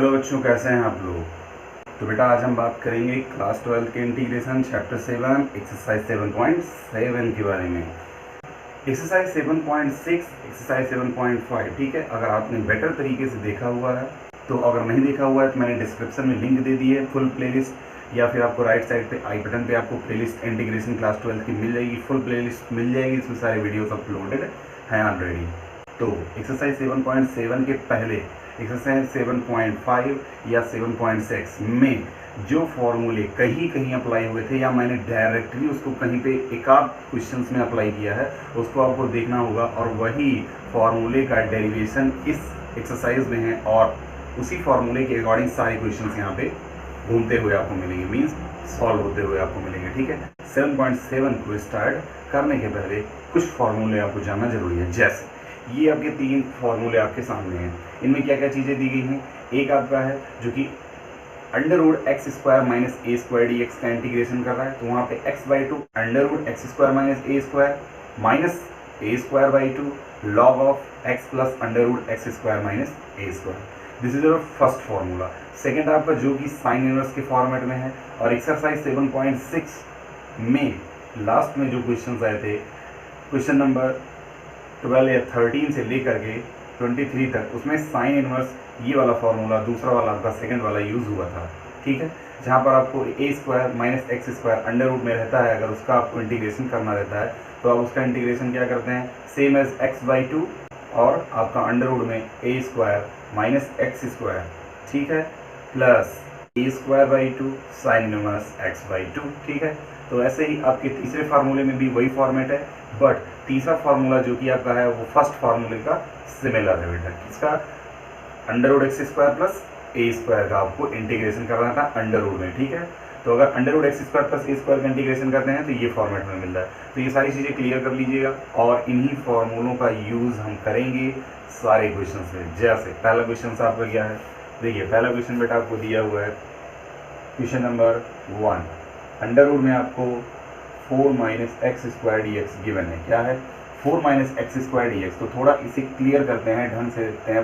Hello बच्चों, कैसे हैं आप लोग। तो बेटा आज हम बात करेंगे क्लास 12 के इंटीग्रेशन चैप्टर 7 एक्सरसाइज 7.7 के बारे में। एक्सरसाइज 7.6 एक्सरसाइज 7.5 ठीक है। अगर आपने बेटर तरीके से देखा हुआ है तो, अगर नहीं देखा हुआ है तो मैंने डिस्क्रिप्शन में लिंक दे दी है फुल प्लेलिस्ट, या फिर आपको राइट साइड पे आई बटन पे आपको प्लेलिस्ट इंटीग्रेशन क्लास 12 की मिल जाएगी, फुल प्लेलिस्ट मिल जाएगी। इसमें सारे वीडियोस अपलोडेड हैं ऑलरेडी। तो एक्सरसाइज 7.7 के पहले एक्सरसाइज 7.5 या 7.6 में जो फॉर्मूले कहीं कहीं अप्लाई हुए थे, या मैंने डायरेक्टली उसको कहीं पे एक आध क्वेश्चंस में अप्लाई किया है, उसको आपको देखना होगा। और वही फॉर्मूले का डेरिवेशन इस एक्सरसाइज में है, और उसी फॉर्मूले के अकॉर्डिंग सारे क्वेश्चंस यहाँ पे घूमते हुए आपको मिलेंगे, मीन्स सॉल्व होते हुए आपको मिलेंगे। ठीक है, 7.7 को स्टार्ट करने के पहले कुछ फॉर्मूले आपको जानना जरूरी है। जैसे ये आपके 3 फॉर्मूले आपके सामने हैं, इनमें क्या क्या चीज़ें दी गई हैं। एक आपका है जो कि √x² माइनस a² dx का इंटीग्रेशन कर रहा है, तो वहाँ पे x/2 √x² minus a² minus a²/2 log of x plus √x² minus a²। This is your first formula. Second आपका जो कि साइन इनवर्स के फॉर्मेट में है, और एक्सरसाइज 7.6 में लास्ट में जो क्वेश्चन आए थे, क्वेश्चन नंबर 12 या 13 से लेकर के 23 तक, उसमें साइन इनवर्स ये वाला फॉर्मूला, दूसरा वाला आपका सेकंड वाला यूज़ हुआ था। ठीक है, जहाँ पर आपको a² minus x² under root में रहता है, अगर उसका आपको इंटीग्रेशन करना रहता है तो आप उसका इंटीग्रेशन क्या करते हैं, सेम एज x/2 और आपका अंडर रूट में a² माइनस x², ठीक है, plus a²/2 sine inverse x/2। ठीक है, तो ऐसे ही आपके तीसरे फार्मूले में भी वही फॉर्मेट है, बट तीसरा फार्मूला जो कि आपका है वो फर्स्ट फार्मूले का सिमिलर है बेटा। किसका, √x² प्लस a² का आपको इंटीग्रेशन करना था अंडर रूट में। ठीक है, तो अगर √x² प्लस a² का इंटीग्रेशन करते हैं तो ये फॉर्मेट में मिलता है। तो ये सारी चीज़ें क्लियर कर लीजिएगा, और इन्हीं फॉर्मूलों का यूज़ हम करेंगे सारे क्वेश्चन में। जैसे पहला क्वेश्चन आपका क्या है, देखिए पहला क्वेश्चन बेटा आपको दिया हुआ है, क्वेश्चन नंबर 1, अंडर रूट में आपको 4 माइनस x² dx गिवन है। क्या है, 4 माइनस x² dx। तो थोड़ा इसे क्लियर करते हैं, ढंग से देखते हैं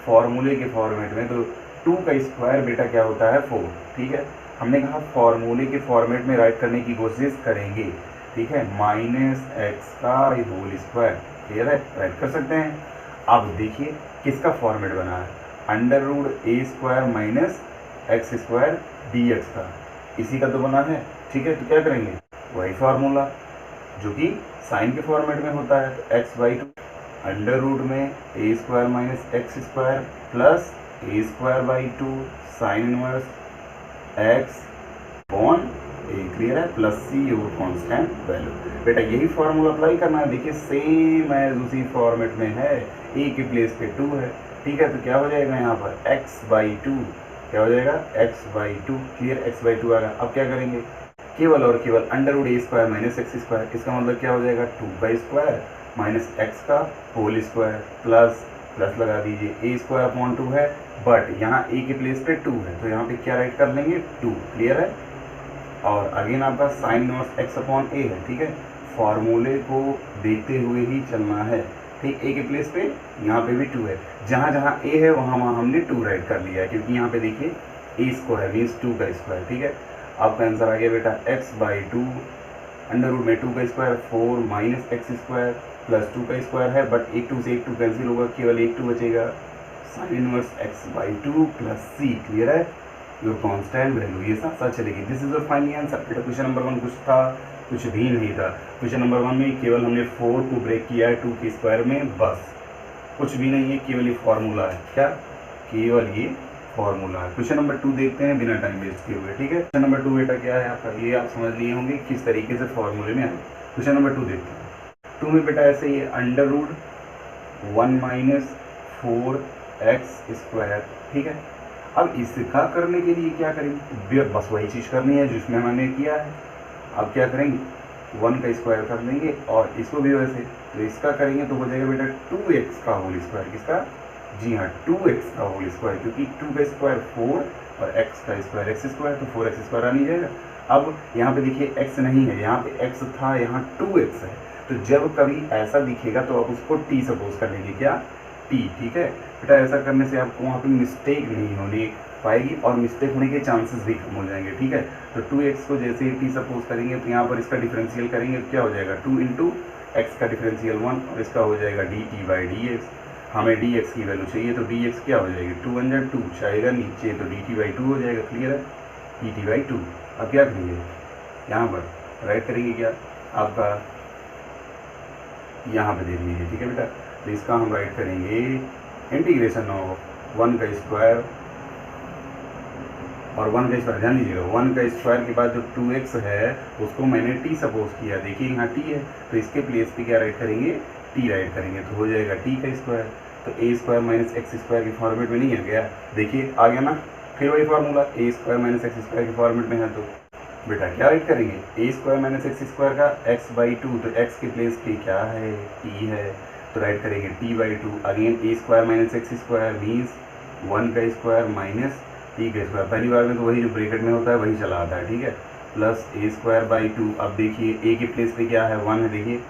फॉर्मूले के फॉर्मेट में। तो 2 का स्क्वायर बेटा क्या होता है, 4। ठीक है, हमने कहा फॉर्मूले के फॉर्मेट में राइट करने की कोशिश करेंगे। ठीक है, माइनस x का होल स्क्वायर, क्लियर है, राइट कर सकते हैं। अब देखिए किसका फॉर्मेट बना है, √a² माइनस x² dx का, इसी का तो बना है। ठीक है, तो क्या करेंगे, वही फार्मूला जो कि साइन के फॉर्मेट में होता है, तो x/2 अंडर रूट में a² minus x² plus a²/2 sign inverse x upon a, clear है, प्लस c और कांस्टेंट वैल्यू। बेटा यही फार्मूला अप्लाई करना है। देखिए सेम एज उसी फॉर्मेट में है, a के प्लेस पे 2 है। ठीक है, तो क्या हो जाएगा यहाँ पर x/2, क्या हो जाएगा x/2, क्लियर, x/2 आएगा। अब क्या करेंगे, केवल और केवल √a² माइनस x², इसका मतलब क्या हो जाएगा, 2 का स्क्वायर माइनस x का होल स्क्वायर प्लस प्लस लगा दीजिए, a²/2 है, बट यहाँ a के प्लेस पे 2 है, तो यहाँ पे क्या राइट कर लेंगे, 2, क्लियर है। और अगेन आपका साइन इनवर्स x/a है। ठीक है, फॉर्मूले को देखते हुए ही चलना है। ठीक, a के प्लेस पे यहाँ पे भी 2 है, जहाँ जहाँ a है वहाँ वहाँ हमने 2 राइट कर लिया है, क्योंकि यहाँ पे देखिए a² मीन्स 2 का स्क्वायर। ठीक है, आपका आंसर आ गया बेटा x/2 अंडर रूट में 2 का स्क्वायर, 4 माइनस x² प्लस 2 का स्क्वायर है, बट एक 2 से एक 2 कैंसिल होगा, केवल एक 2 बचेगा, sine inverse x/2 plus c, clear है, योर कांस्टेंट वैल्यू। ये साथ चलेगी। This is your final answer. बेटा क्वेश्चन नंबर 1 कुछ था, कुछ भी नहीं था। क्वेश्चन नंबर 1 में केवल हमने 4 को ब्रेक किया है 2 के स्क्वायर में, बस कुछ भी नहीं है, केवल ये फॉर्मूला है। क्या, केवल ये फॉर्मूला है। क्वेश्चन नंबर 2 देखते हैं बिना टाइम वेस्ट किए हुए। ठीक है, क्वेश्चन नंबर 2 बेटा क्या है आपका, ये आप समझ लिए होंगे किस तरीके से फॉर्मूले में आए। क्वेश्चन नंबर 2 देखते हैं। 2 में बेटा ऐसे ही अंडर रूट 1 माइनस 4x²। ठीक है, अब इसका करने के लिए क्या करेंगे, बस वही चीज़ करनी है जो इसमें हमने किया है। अब क्या करेंगे, 1 का स्क्वायर कर लेंगे, और इसको भी वैसे, तो इसका करेंगे तो हो जाएगा बेटा 2x का होल स्क्वायर। किसका, जी हाँ, 2x का होल स्क्वायर, क्योंकि 2 का स्क्वायर 4 और x का स्क्वायर x², तो 4x² आ नहीं जाएगा। अब यहाँ पे देखिए x नहीं है, यहाँ पे x था, यहाँ 2x है, तो जब कभी ऐसा दिखेगा तो आप उसको t सपोज कर लेंगे। क्या, टी, ठीक है बेटा। ऐसा करने से आपको वहाँ पे मिस्टेक नहीं होनी पाएगी और मिस्टेक होने के चांसेस भी कम हो जाएंगे, ठीक है। तो 2x को जैसे ही टी सपोज करेंगे तो यहाँ पर इसका डिफरेंशियल करेंगे तो क्या हो जाएगा 2 इंटू एक्स का डिफरेंशियल 1 और इसका हो जाएगा dt बाई डी एक्स। हमें dx की वैल्यू चाहिए तो dx क्या हो जाएगी 2 1 2 चाहेगा नीचे तो dt बाई 2 हो जाएगा, क्लियर है, dt बाई 2। अब क्या करेंगे यहाँ पर राइट करेंगे क्या आपका यहाँ पे देख लीजिए, ठीक है बेटा। तो इसका हम राइट करेंगे इंटीग्रेशन ऑफ 1 का स्क्वायर और 1 का स्क्वायर, ध्यान दीजिएगा 1 का स्क्वायर के बाद जो 2x है उसको मैंने t सपोज किया, देखिए यहाँ t है तो इसके प्लेस पे क्या राइट करेंगे t राइट करेंगे तो हो जाएगा t का स्क्वायर। तो a square minus x square के फॉर्मेट में नहीं आ गया, देखिए आ गया ना, फिर वही formula a square minus x square के फॉर्मेट में है तो बेटा क्या राइट करेंगे a square minus x square का x बाई 2, तो x के प्लेस पे क्या है t है तो राइट करेंगे t by 2। Again a square minus x square means 1 का स्क्वायर माइनस टी का स्क्वायर, पहली बार में तो वही जो ब्रैकेट में होता है वही चला आता है, ठीक है, प्लस ए स्क्वायर बाई 2। अब देखिए ए के प्लेस पे क्या है 1 है, देखिए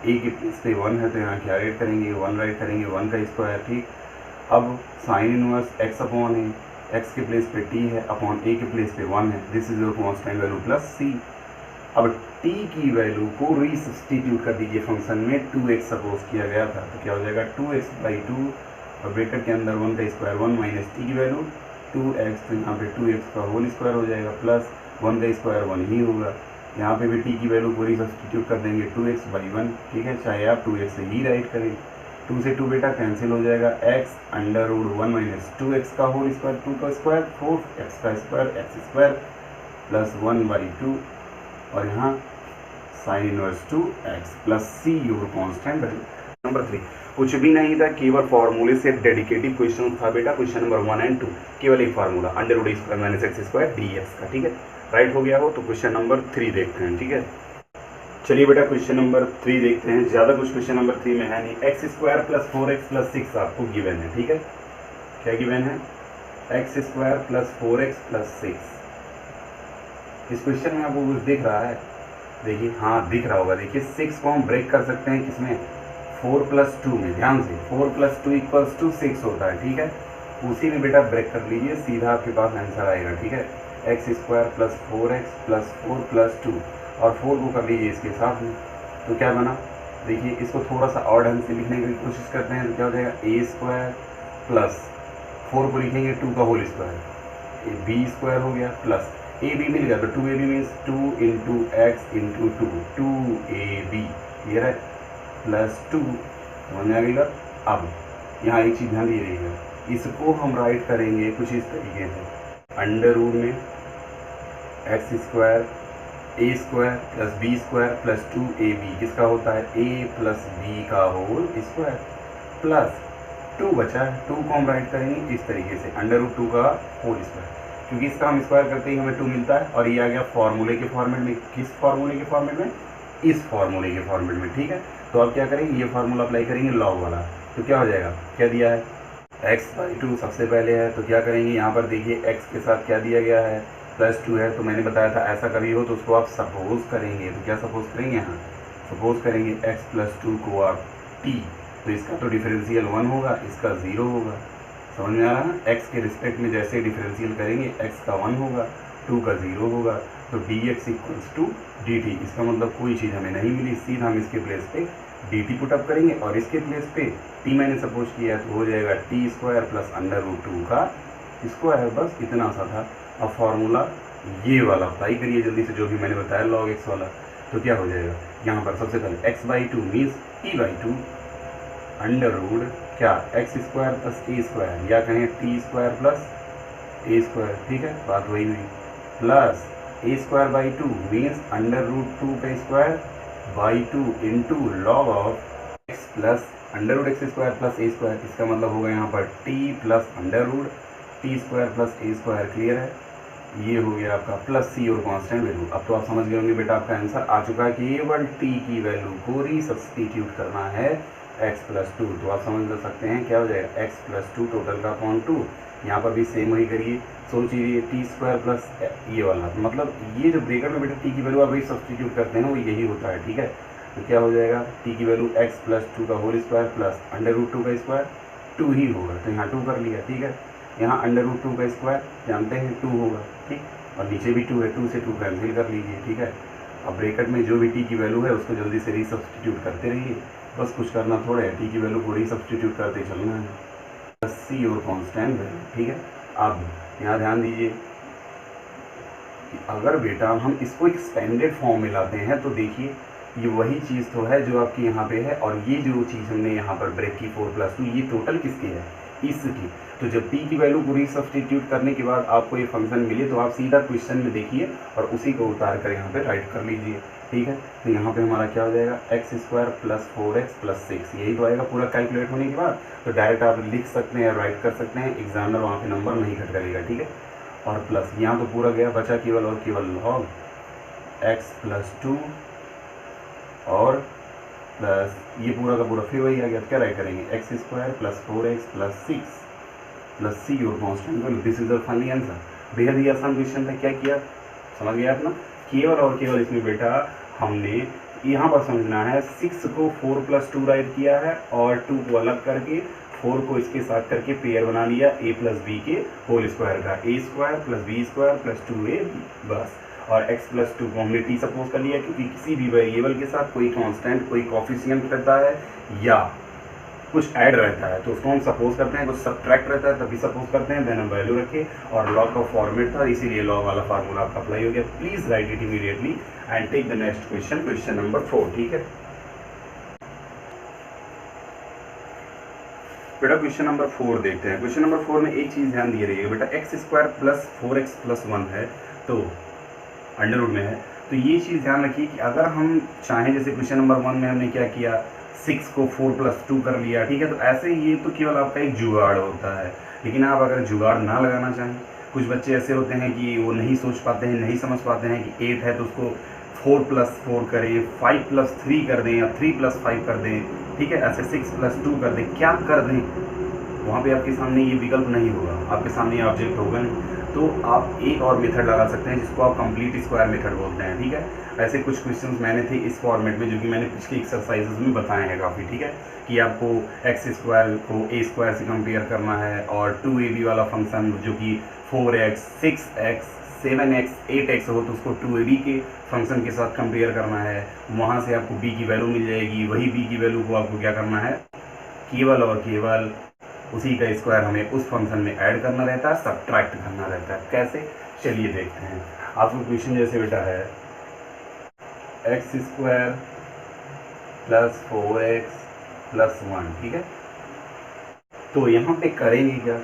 ए के प्लेस पे 1 है तो यहाँ क्या राइट करेंगे 1 राइट करेंगे 1 का स्क्वायर, ठीक। अब साइन इनवर्स एक्स अपॉन है, एक्स के प्लेस पे टी है अपॉन ए के प्लेस पे 1 है, this is your constant value plus c. अब टी की वैल्यू को रीसब्स्टिट्यूट कर दीजिए फंक्शन में, 2x सपोज किया गया था तो क्या हो जाएगा 2x बाई 2 और ब्रैकेट के अंदर 1 का स्क्वायर 1 माइनस टी की वैल्यू 2x, तो यहाँ पे 2x का होल स्क्वायर हो जाएगा प्लस 1 का स्क्वायर 1 ही होगा। यहाँ पे भी t की वैल्यू पूरी सब्सटीट्यूट कर देंगे 2x बाई 1, ठीक है, चाहे आप 2x से ही राइट करें। 2 से 2 बेटा कैंसिल हो जाएगा, x under root 1 minus 2x का होल स्क्वायर 2 का स्क्वायर 4x का square x square plus 1 by 2 और यहाँ sign inverse 2x plus C your constant value. Number 3 कुछ भी नहीं था, केवल फॉर्मूले से डेडिकेटेड क्वेश्चन था बेटा। क्वेश्चन नंबर 1 एंड 2 केवल एक formula under root square minus x square dx का, ठीक है, राइट हो गया हो। तो क्वेश्चन नंबर 3 देखते हैं, ठीक है। चलिए बेटा क्वेश्चन नंबर 3 देखते हैं, ज़्यादा कुछ क्वेश्चन नंबर 3 में है नहीं। X square plus 4x plus 6 आपको गिवन है, ठीक है, क्या गिवन है x square plus 4x plus 6। इस क्वेश्चन में आपको कुछ दिख रहा है, देखिए हाँ दिख रहा होगा, देखिए 6 को हम ब्रेक कर सकते हैं किसमें 4 प्लस 2 में, ध्यान से 4 प्लस 2 इक्वल्स टू 6 होता है, ठीक है, उसी में बेटा ब्रेक कर लीजिए, सीधा आपके पास आंसर आएगा, ठीक है। X square plus 4x plus 4 plus 2 और 4 को कर लीजिए इसके साथ में, तो क्या बना, देखिए इसको थोड़ा सा और ढंग से लिखने की कोशिश करते हैं तो क्या हो जाएगा ए स्क्वायर प्लस 4 को लिखेंगे 2 का होल स्क्वायर, बी स्क्वायर हो गया प्लस ए बी मिल गया तो 2ab means 2 into x into 2ab, ये है प्लस 2, समझ में आ गई। अब यहाँ एक चीज़ ध्यान दीजिएगा, इसको हम राइट करेंगे कुछ इस तरीके से, अंडर रूट में x square a square plus b square plus 2ab, किसका होता है a प्लस बी का होल स्क्वायर प्लस 2 बचा है, 2 को हम राइट करेंगे इस तरीके से अंडर रूट 2 का होल स्क्वायर, क्योंकि इसका हम स्क्वायर करते ही हमें 2 मिलता है और ये आ गया फॉर्मूले के फॉर्मेट में, किस फॉर्मूले के फॉर्मेट में, इस फॉर्मूले के फॉर्मेट में, ठीक है। तो अब क्या करेंगे ये फार्मूला अप्लाई करेंगे लॉग वाला, तो क्या हो जाएगा, क्या दिया है x बाई 2 सबसे पहले है, तो क्या करेंगे यहाँ पर देखिए x के साथ क्या दिया गया है प्लस 2 है, तो मैंने बताया था ऐसा कभी हो तो उसको आप सपोज करेंगे, तो क्या सपोज करेंगे, यहाँ सपोज करेंगे x प्लस 2 को आप t, तो इसका तो डिफरेंशियल 1 होगा, इसका 0 होगा, समझ में आ रहा है ना, x के रिस्पेक्ट में जैसे डिफरेंशियल करेंगे x का 1 होगा 2 का 0 होगा, तो dx इक्वल्स टू dt, इसका मतलब कोई चीज़ हमें नहीं मिली, सीधा हम इसके प्लेस पे dt पुटअप करेंगे और इसके प्लेस पे t मैंने सपोज किया तो हो जाएगा t square plus under root 2 का स्क्वायर, बस इतना सा था। अब फार्मूला ये वाला अप्लाई करिए जल्दी से, जो भी मैंने बताया log x वाला, तो क्या हो जाएगा यहाँ पर सबसे पहले x by 2 means t by 2 under root क्या x square plus a square, या कहें t square plus a square, ठीक है, बात वही हुई, plus a square by 2 means under root 2 का square by 2 into log of x plus under root x square plus a square, इसका मतलब होगा यहाँ पर t plus under root t square plus a square, clear है, ये हो गया आपका प्लस सी और कांस्टेंट वैल्यू। अब तो आप समझ गए होंगे बेटा आपका आंसर आ चुका है, केवल टी की वैल्यू को रीसब्स्टिट्यूट करना है x प्लस 2, तो आप समझ सकते हैं क्या हो जाएगा x प्लस 2 टोटल का अपॉन 2, यहाँ पर भी सेम वही करिए, सोचिए टी स्क्वायर प्लस ये वाला, मतलब ये जो ब्रेकेट में बेटा टी की वैल्यू आप वही सब्स्टिट्यूट करते हैं वो यही होता है, ठीक है। तो क्या हो जाएगा टी की वैल्यू x प्लस 2 का whole square plus under root 2 का स्क्वायर 2 ही होगा, तो यहाँ 2 कर लिया, ठीक है। यहाँ √2 का स्क्वायर जानते हैं 2 होगा, ठीक, और नीचे भी 2 है, 2 से 2 कैंसिल कर लीजिए, ठीक है। अब ब्रैकेट में जो भी टी की वैल्यू है उसको जल्दी से रीसब्स्टिट्यूट करते रहिए, बस कुछ करना थोड़ा है, टी की वैल्यू को रीसब्स्टिट्यूट करते चलना है, बस सी और कॉन्स्टेंट वैल्यू, ठीक है। अब यहाँ ध्यान दीजिए कि अगर बेटा हम इसको एक्सपेंडेड फॉर्म में लाते हैं तो देखिए ये वही चीज़ तो है जो आपकी यहाँ पे है, और ये जो चीज़ हमने यहाँ पर ब्रेक की 4+2 ये टोटल किसकी है, इसकी। तो जब t की वैल्यू को रीसब्स्टिट्यूट करने के बाद आपको ये फंक्शन मिले तो आप सीधा क्वेश्चन में देखिए और उसी को उतार कर यहाँ पे राइट कर लीजिए, ठीक है। तो यहाँ पे हमारा क्या हो जाएगा, x² + 4x + 6, यही तो आएगा पूरा कैलकुलेट होने के बाद। तो डायरेक्ट आप लिख सकते हैं, राइट कर सकते हैं, एग्जामिनर वहाँ पे नंबर नहीं कट करेगा, ठीक है। और प्लस यहाँ तो पूरा गया, बचा केवल और केवल log x + 2 और प्लस ये पूरा का पूरा फिर वही आ गया, क्या राइट करेंगे, x² + 4x + 6 + c और constant value. This is the final answer. बेहद ही आसान क्वेश्चन था, क्या किया समझ गया अपना। केवल और केवल इसमें बेटा हमने यहाँ पर समझना है 6 को 4+2 राइट किया है और 2 को अलग करके 4 को इसके साथ करके पेयर बना लिया a + b के होल स्क्वायर का, a² + b² + 2ab बस। और x + 2 को हमने t सपोज कर लिया क्योंकि किसी भी वेरिएबल के साथ कोई कांस्टेंट कोई कोफिशिएंट रहता है या कुछ ऐड रहता है तो उसको हम सपोज करते हैं, कुछ सब्ट्रैक्ट रहता है तभी सपोज करते हैं, देन हम वैल्यू रखे। और लॉग का फॉर्मेट था इसीलिए लॉग वाला फार्मूला आपका अप्लाई हो गया। Please write it immediately and take the next question, question number 4, ठीक है बेटा। क्वेश्चन नंबर 4 देखते हैं। क्वेश्चन नंबर 4 में एक चीज ध्यान दिए रहिएगा बेटा, x² + 4x + 1 है तो अंडर रूट में है, तो ये चीज़ ध्यान रखिए कि अगर हम चाहें, जैसे क्वेश्चन नंबर 1 में हमने क्या किया, 6 को 4+2 कर लिया, ठीक है। तो ऐसे ये तो केवल आपका एक जुगाड़ होता है, लेकिन आप अगर जुगाड़ ना लगाना चाहें, कुछ बच्चे ऐसे होते हैं कि वो नहीं सोच पाते हैं, नहीं समझ पाते हैं कि 8 है तो उसको 4+4 करें, 5+3 कर दें या 3+5 कर दें, ठीक है। ऐसे 6+2 कर दें, क्या कर दें, वहाँ पे आपके सामने ये विकल्प नहीं होगा, आपके सामने ये ऑब्जेक्ट होगा नहीं। तो आप एक और मेथड लगा सकते हैं जिसको आप कंप्लीट स्क्वायर मेथड बोलते हैं, ठीक है। ऐसे कुछ क्वेश्चंस मैंने थे इस फॉर्मेट में जो कि मैंने पिछली एक्सरसाइजेज में बताए हैं काफ़ी, ठीक है, कि आपको x² को a² से कंपेयर करना है और 2ab वाला फंक्शन जो कि 4x 6x 7x 8x हो तो उसको 2ab के फंक्शन के साथ कंपेयर करना है। वहाँ से आपको b की वैल्यू मिल जाएगी, वही b की वैल्यू को आपको क्या करना है, केवल और केवल उसी का स्क्वायर हमें उस फंक्शन में ऐड करना रहता है, सब्ट्रैक्ट करना रहता है। कैसे, चलिए देखते हैं। आपको क्वेश्चन जैसे बेटा है x² + 4x + 1, ठीक है। तो यहाँ पे करेंगे क्या,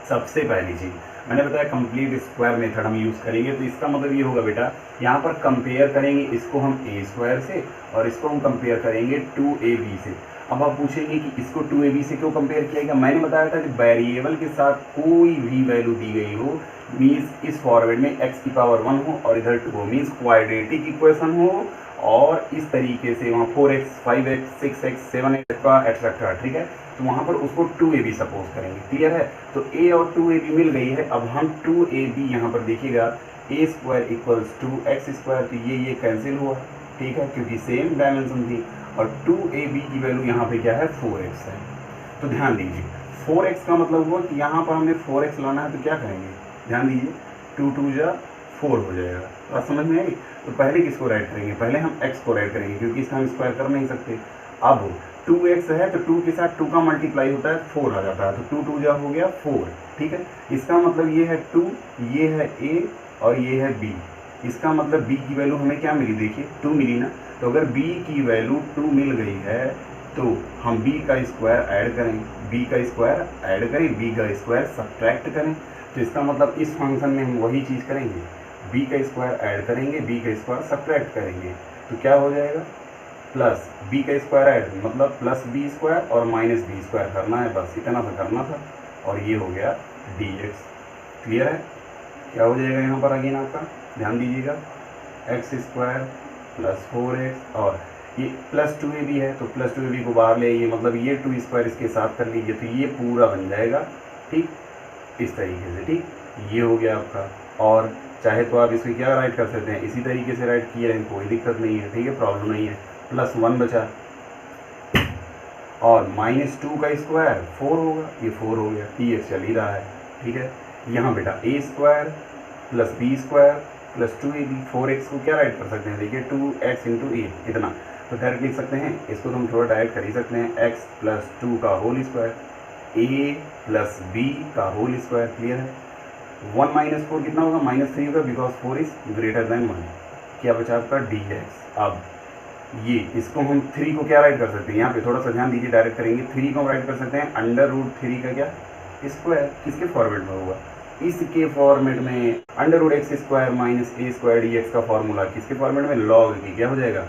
सबसे पहली चीज मैंने बताया कंप्लीट स्क्वायर मेथड हम यूज़ करेंगे। तो इसका मतलब ये होगा बेटा, यहाँ पर कंपेयर करेंगे इसको हम a² से और इसको हम कंपेयर करेंगे 2ab से। अब आप पूछेंगे कि इसको 2ab से क्यों कंपेयर किया गया, मैंने बताया था कि वेरिएबल के साथ कोई भी वैल्यू दी गई हो, मीन्स इस फॉर्मेट में x⁴ हो और इधर 2 हो, मीन्स क्वाड्रेटिक इक्वेशन हो, और इस तरीके से वहाँ 4x 5x 6x 7x का एक्सेट्रा, ठीक है। तो वहाँ पर उसको 2ab सपोज करेंगे, क्लियर है। तो a और 2ab मिल गई है। अब हम 2ab यहाँ पर देखिएगा a² = 2x², तो ये कैंसिल हुआ, ठीक है, क्योंकि सेम डायमेंशन थी। और 2ab की वैल्यू यहाँ पे क्या है, 4x है। तो ध्यान दीजिए 4x का मतलब हुआ कि यहाँ पर हमें 4x लाना है, तो क्या करेंगे, ध्यान दीजिए 2 × 2 = 4 हो जाएगा। बात समझ में आई। तो पहले किसको राइट करेंगे, पहले हम x को राइट करेंगे क्योंकि इसका हम स्क्वायर कर नहीं सकते। अब 2x है तो 2 के साथ 2 का मल्टीप्लाई होता है 4 आ जाता है, तो 2 × 2 = हो गया 4, ठीक है। इसका मतलब ये है 2, ये है a और ये है b। इसका मतलब b की वैल्यू हमें क्या मिली, देखिए 2 मिली ना। तो अगर b की वैल्यू 2 मिल गई है तो हम b का स्क्वायर ऐड करें, b का स्क्वायर ऐड करें, b का स्क्वायर सब्ट्रैक्ट करें। तो इसका मतलब इस फंक्शन में हम वही चीज़ करेंगे, b का स्क्वायर ऐड करेंगे, b का स्क्वायर सब्ट्रैक्ट करेंगे। तो क्या हो जाएगा, प्लस b का स्क्वायर ऐड मतलब +b² और -b² करना है, बस इतना सा करना था और ये हो गया dx। क्लियर है। क्या हो जाएगा यहाँ पर अगेन आपका, ध्यान दीजिएगा x² + 4x और ये +2ab है तो +2ab को बाहर ले आइए, मतलब ये 2² इसके साथ कर लीजिए, तो ये पूरा बन जाएगा, ठीक, इस तरीके से, ठीक, ये हो गया आपका। और चाहे तो आप इसको क्या राइट कर सकते हैं, इसी तरीके से राइट किए रहें, कोई दिक्कत नहीं है, ठीक है, प्रॉब्लम नहीं है। +1 बचा, और -2 का स्क्वायर 4 होगा, ये 4 हो गया, टी एक्स चल ही रहा है, ठीक है। यहाँ बेटा a square plus b square plus 2ab, 4x को क्या राइट कर सकते हैं, देखिए 2x इंटू ए, इतना तो डायरेक्ट लिख सकते हैं, इसको तो हम थोड़ा डायरेक्ट कर ही सकते हैं, x प्लस 2 का whole square a plus b का होल स्क्वायर, क्लियर है। 1 माइनस 4 कितना होगा, -3 होगा, बिकॉज 4 इज ग्रेटर देन 1, क्या बचा आपका dx। अब ये इसको हम 3 को क्या राइट कर सकते हैं, यहाँ पे थोड़ा सा ध्यान दीजिए, डायरेक्ट करेंगे, 3 को हम राइट कर सकते हैं √3 का क्या स्क्वायर, किसके फॉर्मेट में होगा, इसके फॉर्मेट में √x² माइनस a² dx का फॉर्मूला किसके फॉर्मेट में, लॉग की, क्या हो जाएगा।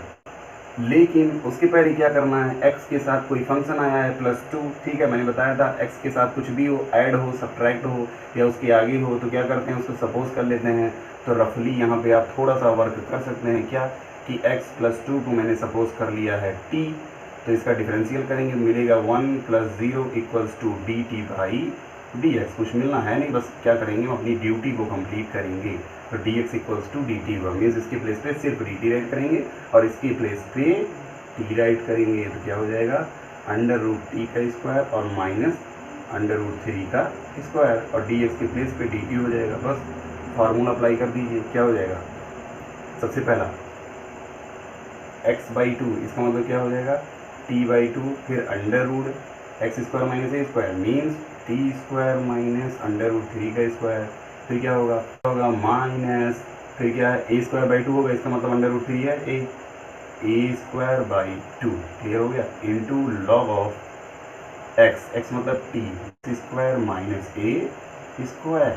लेकिन उसके पहले क्या करना है, x के साथ कोई फंक्शन आया है +2, ठीक है, मैंने बताया था x के साथ कुछ भी हो, ऐड हो, सब्ट्रैक्ट हो या उसके आगे हो, तो क्या करते हैं, उसको सपोज कर लेते हैं। तो रफली यहाँ पे आप थोड़ा सा वर्क कर सकते हैं, क्या कि x + 2 को मैंने सपोज कर लिया है t, तो इसका डिफरेंशियल करेंगे, मिलेगा 1 + 0 = dt/dx। कुछ मिलना है नहीं, बस क्या करेंगे, हम अपनी ड्यूटी को कंप्लीट करेंगे। तो dx = dt हुआ, मीन्स इसके प्लेस पे सिर्फ dt राइट करेंगे और इसके प्लेस पे t राइट करेंगे, तो क्या हो जाएगा, √t का स्क्वायर और माइनस √3 का स्क्वायर, और dx के प्लेस पे dt हो जाएगा। बस फार्मूला अप्लाई कर दीजिए, क्या हो जाएगा, सबसे पहला x/2, इसका मतलब क्या हो जाएगा, t/2, फिर √x² minus a² means t² minus √3 का स्क्वायर, फिर क्या होगा माइनस, फिर क्या है, a²/2 होगा, इसका मतलब √3 है, a²/2, क्लियर हो गया, इंटू लॉग ऑफ x मतलब t² minus a²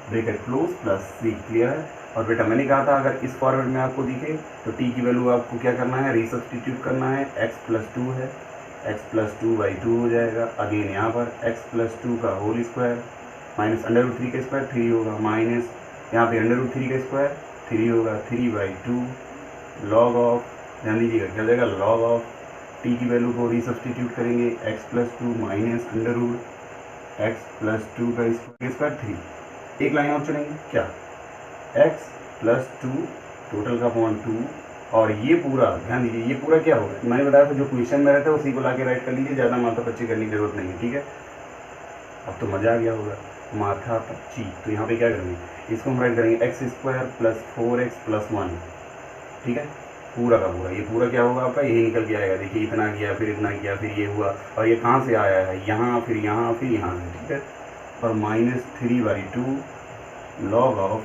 bracket close plus c, clear है। और बेटा मैंने कहा था अगर इस फॉर्मेट में आपको दिखे तो t की वैल्यू आपको क्या करना है, रीसब्स्टिट्यूट करना है, x + 2 है, x + 2/2 हो जाएगा, अगेन यहाँ पर x + 2 का होल स्क्वायर माइनस √3 का स्क्वायर 3 होगा, माइनस यहाँ पे √3 का स्क्वायर 3 होगा, 3/2 लॉग ऑफ, ध्यान दीजिएगा क्या हो जाएगा, लॉग ऑफ t की वैल्यू को रीसब्स्टिट्यूट करेंगे, x + 2 माइनस √x + 2 का स्क्वायर 3, एक लाइन और चलेंगे, क्या x + 2 टोटल का अपॉन 2, और ये पूरा ध्यान दीजिए, ये पूरा क्या होगा, मैंने बताया था जो क्वेश्चन में रहता है उसी को ला के राइट कर लीजिए, ज़्यादा माथा पच्ची करने की जरूरत नहीं है, ठीक है। अब तो मज़ा आ गया होगा, माथा पच्ची, तो यहाँ पे क्या करेंगे, इसको हम राइट करेंगे x² + 4x + 1, ठीक है, पूरा का पूरा, ये पूरा क्या होगा आपका, यही निकल के आएगा, देखिए इतना गया, फिर इतना गया, फिर ये हुआ, और ये कहाँ से आया है, यहाँ, फिर यहाँ, फिर यहाँ से, ठीक है, और -3/2 लॉग ऑफ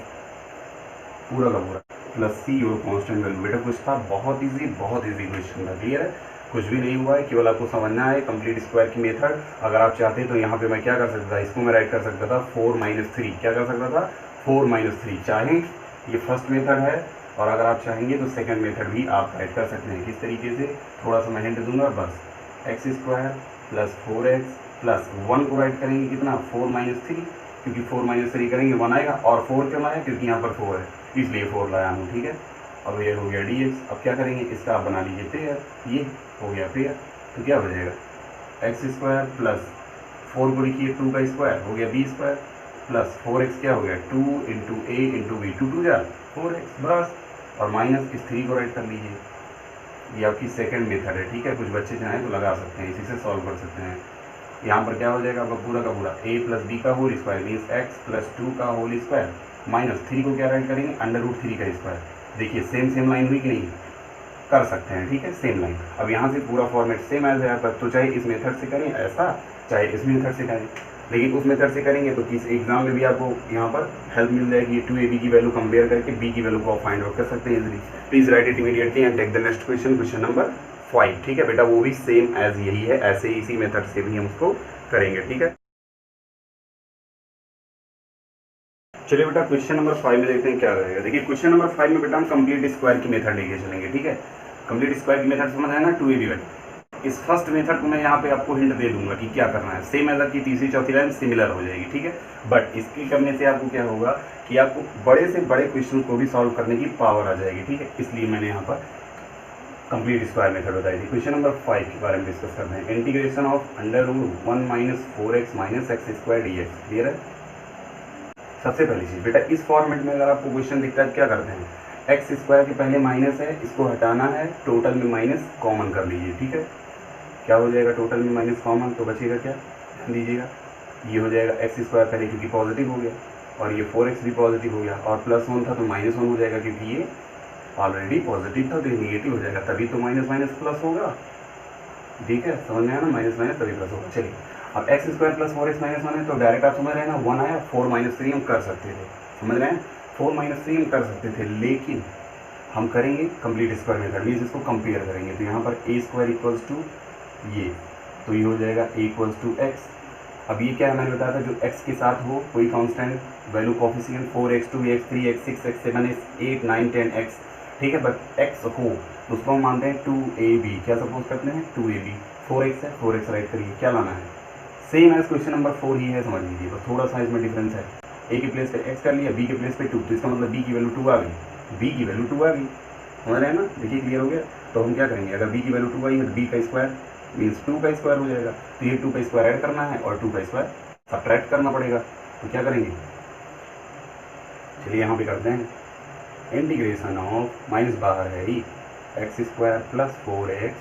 पूरा का पूरा प्लस c और कांस्टेंट वैल्यू। बेटा कुछ था बहुत इजी क्वेश्चन था, क्लियर है, कुछ भी नहीं हुआ है, केवल आपको समझना है कंप्लीट स्क्वायर की मेथड। अगर आप चाहते तो यहाँ पे मैं क्या कर सकता था, इसको मैं राइट कर सकता था 4 - 3, क्या कर सकता था 4 - 3, चाहे ये फर्स्ट मेथड है और अगर आप चाहेंगे तो सेकंड मेथड भी आप राइट कर सकते हैं। किस तरीके से, थोड़ा सा मैं हिंट दूंगा, बस x² + 4x + 1 को राइट करेंगे कितना, 4 - 3, क्योंकि 4 - 3 करेंगे 1 आएगा, और 4 क्यों आया, क्योंकि यहाँ पर 4 है इसलिए 4 लाया हूँ, ठीक है। अब ये हो गया dx, अब क्या करेंगे, इसका आप बना लीजिए पेयर, ये हो गया पेयर, तो क्या हो जाएगा x² + 4 को लिखिए 2 का स्क्वायर हो गया b² प्लस 4x क्या हो गया 2 × a × b, 2 जा 4x, बस, और माइनस इस 3 को राइट कर लीजिए, ये आपकी सेकंड मेथड है, ठीक है। कुछ बच्चे चाहें तो लगा सकते हैं, इसी से सॉल्व कर सकते हैं। यहाँ पर क्या हो जाएगा आपका पूरा का पूरा a + b का होल स्क्वायर मीन्स x + 2 का होल स्क्वायर माइनस 3 को क्या राइट करेंगे √3 का स्क्वायर। देखिए सेम लाइन हुई कि नहीं, कर सकते हैं, ठीक है, सेम लाइन। अब यहाँ से पूरा फॉर्मेट सेम आ जाएगा, तो चाहे इस मेथड से करें ऐसा, चाहे इस मेथड से करें, लेकिन उस मेथड से करेंगे तो किस एग्जाम में भी आपको यहाँ पर हेल्प मिल जाएगी। 2ab की वैल्यू कंपेयर करके b की वैल्यू को आप फाइंड आउट कर सकते हैं easily. Please write it immediately and take the next question number 5, ठीक है बेटा, वो भी सेम एज यही है, ऐसे इसी मेथड से भी हम उसको करेंगे, ठीक है। चलिए बेटा क्वेश्चन नंबर 5 में देखते हैं क्या रहेगा। देखिए क्वेश्चन नंबर 5 में बेटा हम कंप्लीट स्क्वायर की मेथड लेके चलेंगे, ठीक है। कंप्लीट स्क्वायर की मेथड समझ आया ना, 2ab वाली। इस फर्स्ट मेथड को मैं यहाँ पे आपको हिंट दे दूंगा कि क्या करना है, सेम मेथड की तीसरी चौथी लाइन सिमिलर हो जाएगी, ठीक है। बट इसकी करने से आपको क्या होगा कि आपको बड़े से बड़े क्वेश्चन को भी सॉल्व करने की पावर आ जाएगी, ठीक है। इसलिए मैंने यहाँ पर कंप्लीट स्क्वायर मेथड बताई थी। क्वेश्चन नंबर 5 के बारे में डिस्कस करते हैं। Integration of √1 - 4x - x² dx, clear है। सबसे पहली चीज बेटा इस फॉर्मेट में अगर आपको क्वेश्चन दिखता है क्या करते हैं, x² के पहले माइनस है, इसको हटाना है, टोटल में माइनस कॉमन कर लीजिए, ठीक है। क्या हो जाएगा टोटल में माइनस कॉमन, तो बचेगा क्या, ध्यान दीजिएगा, ये हो जाएगा एक्स स्क्वायर पहले क्योंकि पॉजिटिव हो गया, और ये 4x भी पॉजिटिव हो गया, और प्लस 1 था तो माइनस 1 हो जाएगा क्योंकि ये ऑलरेडी पॉजिटिव था तो ये निगेटिव हो जाएगा, तभी तो माइनस माइनस प्लस होगा। ठीक है, समझ में आया ना, माइनस माइनस तभी प्लस होगा। चलिए अब x square plus 4x minus 1 है तो डायरेक्ट आप समझ रहे हैं ना, 1 आया, 4 माइनस 3 हम कर सकते थे, समझ रहे हैं, 4 माइनस 3 हम कर सकते थे, लेकिन हम करेंगे कंप्लीट स्क्वायर मेथड, मीन्स इसको कंपेयर करेंगे, तो यहाँ पर ए स्क्वायर इक्वल्स टू ये, तो ये हो जाएगा ए इक्वल्स टू एक्स। अब ये क्या है, मैंने बताया था जो x के साथ हो कोई constant value coefficient 4x 2x 3x 6x 7x 8 9 10x, ठीक है, बट x हो तो उसको हम मानते हैं 2ab, क्या सपोज करते हैं 2ab, 4x है 4x राइट करिए, क्या लाना है, सेम एज क्वेश्चन नंबर 4 ही है, समझ लीजिए, बस थोड़ा सा इसमें डिफरेंस है, a के प्लेस पे x कर लिया, b के प्लेस पे 2, तो इसका मतलब b की वैल्यू 2 आ गई, b की वैल्यू 2 आ गई, समझ रहे हैं ना, देखिए क्लियर हो गया। तो हम क्या करेंगे, अगर b की वैल्यू 2 आई है तो b का स्क्वायर मीन्स 2 का स्क्वायर हो जाएगा, तो ये 2 का स्क्वायर ऐड करना है और 2 का स्क्वायर सब्ट्रैक्ट करना पड़ेगा, तो क्या करेंगे, चलिए यहाँ पे करते हैं इंटीग्रेशन ऑफ, माइनस बाहर है ही, एक्स स्क्वायर प्लस 4x,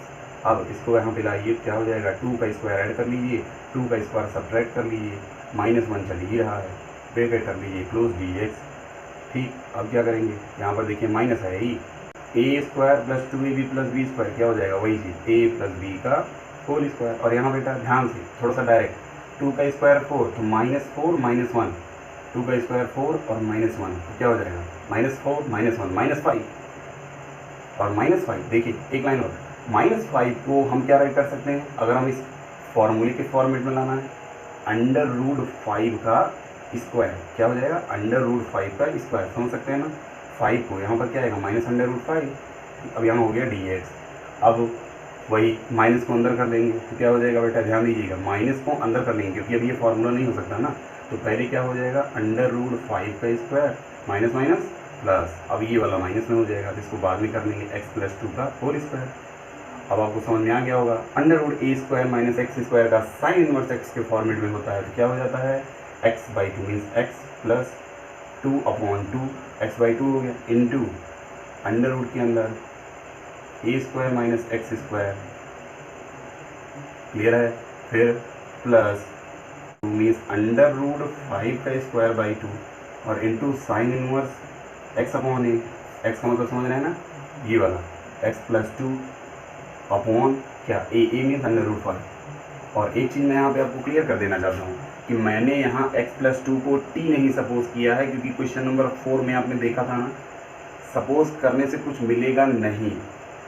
अब इसको यहाँ पे लाइए, क्या हो जाएगा 2 का स्क्वायर ऐड कर लीजिए, 2 का स्क्वायर सब्ट्रैक्ट कर लीजिए, माइनस 1 चल ही रहा है, ब्रैकेट कर लीजिए क्लोज dx। ठीक, अब क्या करेंगे, यहाँ पर देखिए माइनस है ही, a square plus 2ab plus b square, क्या हो जाएगा वही चीज़ ए प्लस बी का होल स्क्वायर, और यहाँ बेटा ध्यान से थोड़ा सा डायरेक्ट, 2 का स्क्वायर 4 तो माइनस 4 माइनस 1, 2 का स्क्वायर 4 और माइनस 1 तो क्या हो जाएगा माइनस 4 माइनस 1 माइनस 5 और माइनस 5, देखिए एक लाइन और, माइनस 5 को हम क्या राइट कर सकते हैं, अगर हम इस फॉर्मूले के फॉर्मेट में लाना है, अंडर रूट 5 का स्क्वायर, क्या हो जाएगा अंडर रूट 5 का स्क्वायर, समझ सकते हैं ना, 5 को यहाँ पर क्या आएगा माइनस अंडर रूट 5, अब यहाँ हो गया dx, अब वही माइनस को अंदर कर लेंगे तो क्या हो जाएगा बेटा, ध्यान दीजिएगा, माइनस को अंदर कर लेंगे क्योंकि अब ये फॉर्मूला नहीं हो सकता ना, तो पहले क्या हो जाएगा अंडर रूट 5 का स्क्वायर माइनस माइनस प्लस, अब ये वाला माइनस में हो जाएगा तो इसको बाद में कर लेंगे x प्लस 2 का होल स्क्वायर। अब आपको समझ में आ गया होगा, under root a square minus x square का साइन इनवर्स एक्स के फॉर्मेट में होता है, तो क्या हो जाता है x by 2 means x plus 2 upon 2, x by 2 हो गया इंटू अंडर रूट के अंदर a square minus x square, clear है, फिर प्लस 2 मीन्स अंडर रूट 5 का स्क्वायर बाई 2 और into sine inverse x upon a, x का मतलब समझ रहे हैं ना, ये वाला x प्लस 2 अपॉन क्या ए मीन्स अंडर रूट 5। और एक चीज़ मैं यहाँ पे आपको क्लियर कर देना चाहता हूँ कि मैंने यहाँ x प्लस 2 को t नहीं सपोज किया है, क्योंकि क्वेश्चन नंबर 4 में आपने देखा था ना, सपोज करने से कुछ मिलेगा नहीं,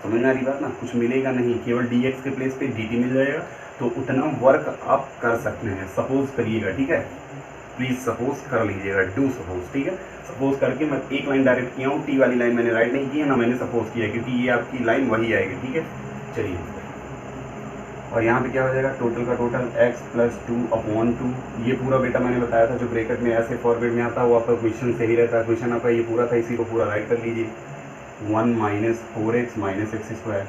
समझ में आ रही बात ना, कुछ मिलेगा नहीं, केवल dx के प्लेस पे dt मिल जाएगा, तो उतना वर्क आप कर सकते हैं, सपोज करिएगा, ठीक है, प्लीज़ सपोज कर लीजिएगा, डू सपोज, ठीक है, सपोज करके मैं एक लाइन डायरेक्ट किया हूँ, टी वाली लाइन मैंने राइट नहीं की है ना, मैंने सपोज किया क्योंकि ये आपकी लाइन वही आएगी, ठीक है, चलिए, और यहाँ पे क्या हो जाएगा टोटल का टोटल x प्लस 2 अपॉन 2, ये पूरा बेटा मैंने बताया था जो ब्रैकेट में ऐसे फॉर्मेट में आता है वो आपका क्वेश्चन से ही रहता है, क्वेश्चन आपका ये पूरा था, इसी को पूरा राइट कर लीजिए, 1 minus 4x minus x square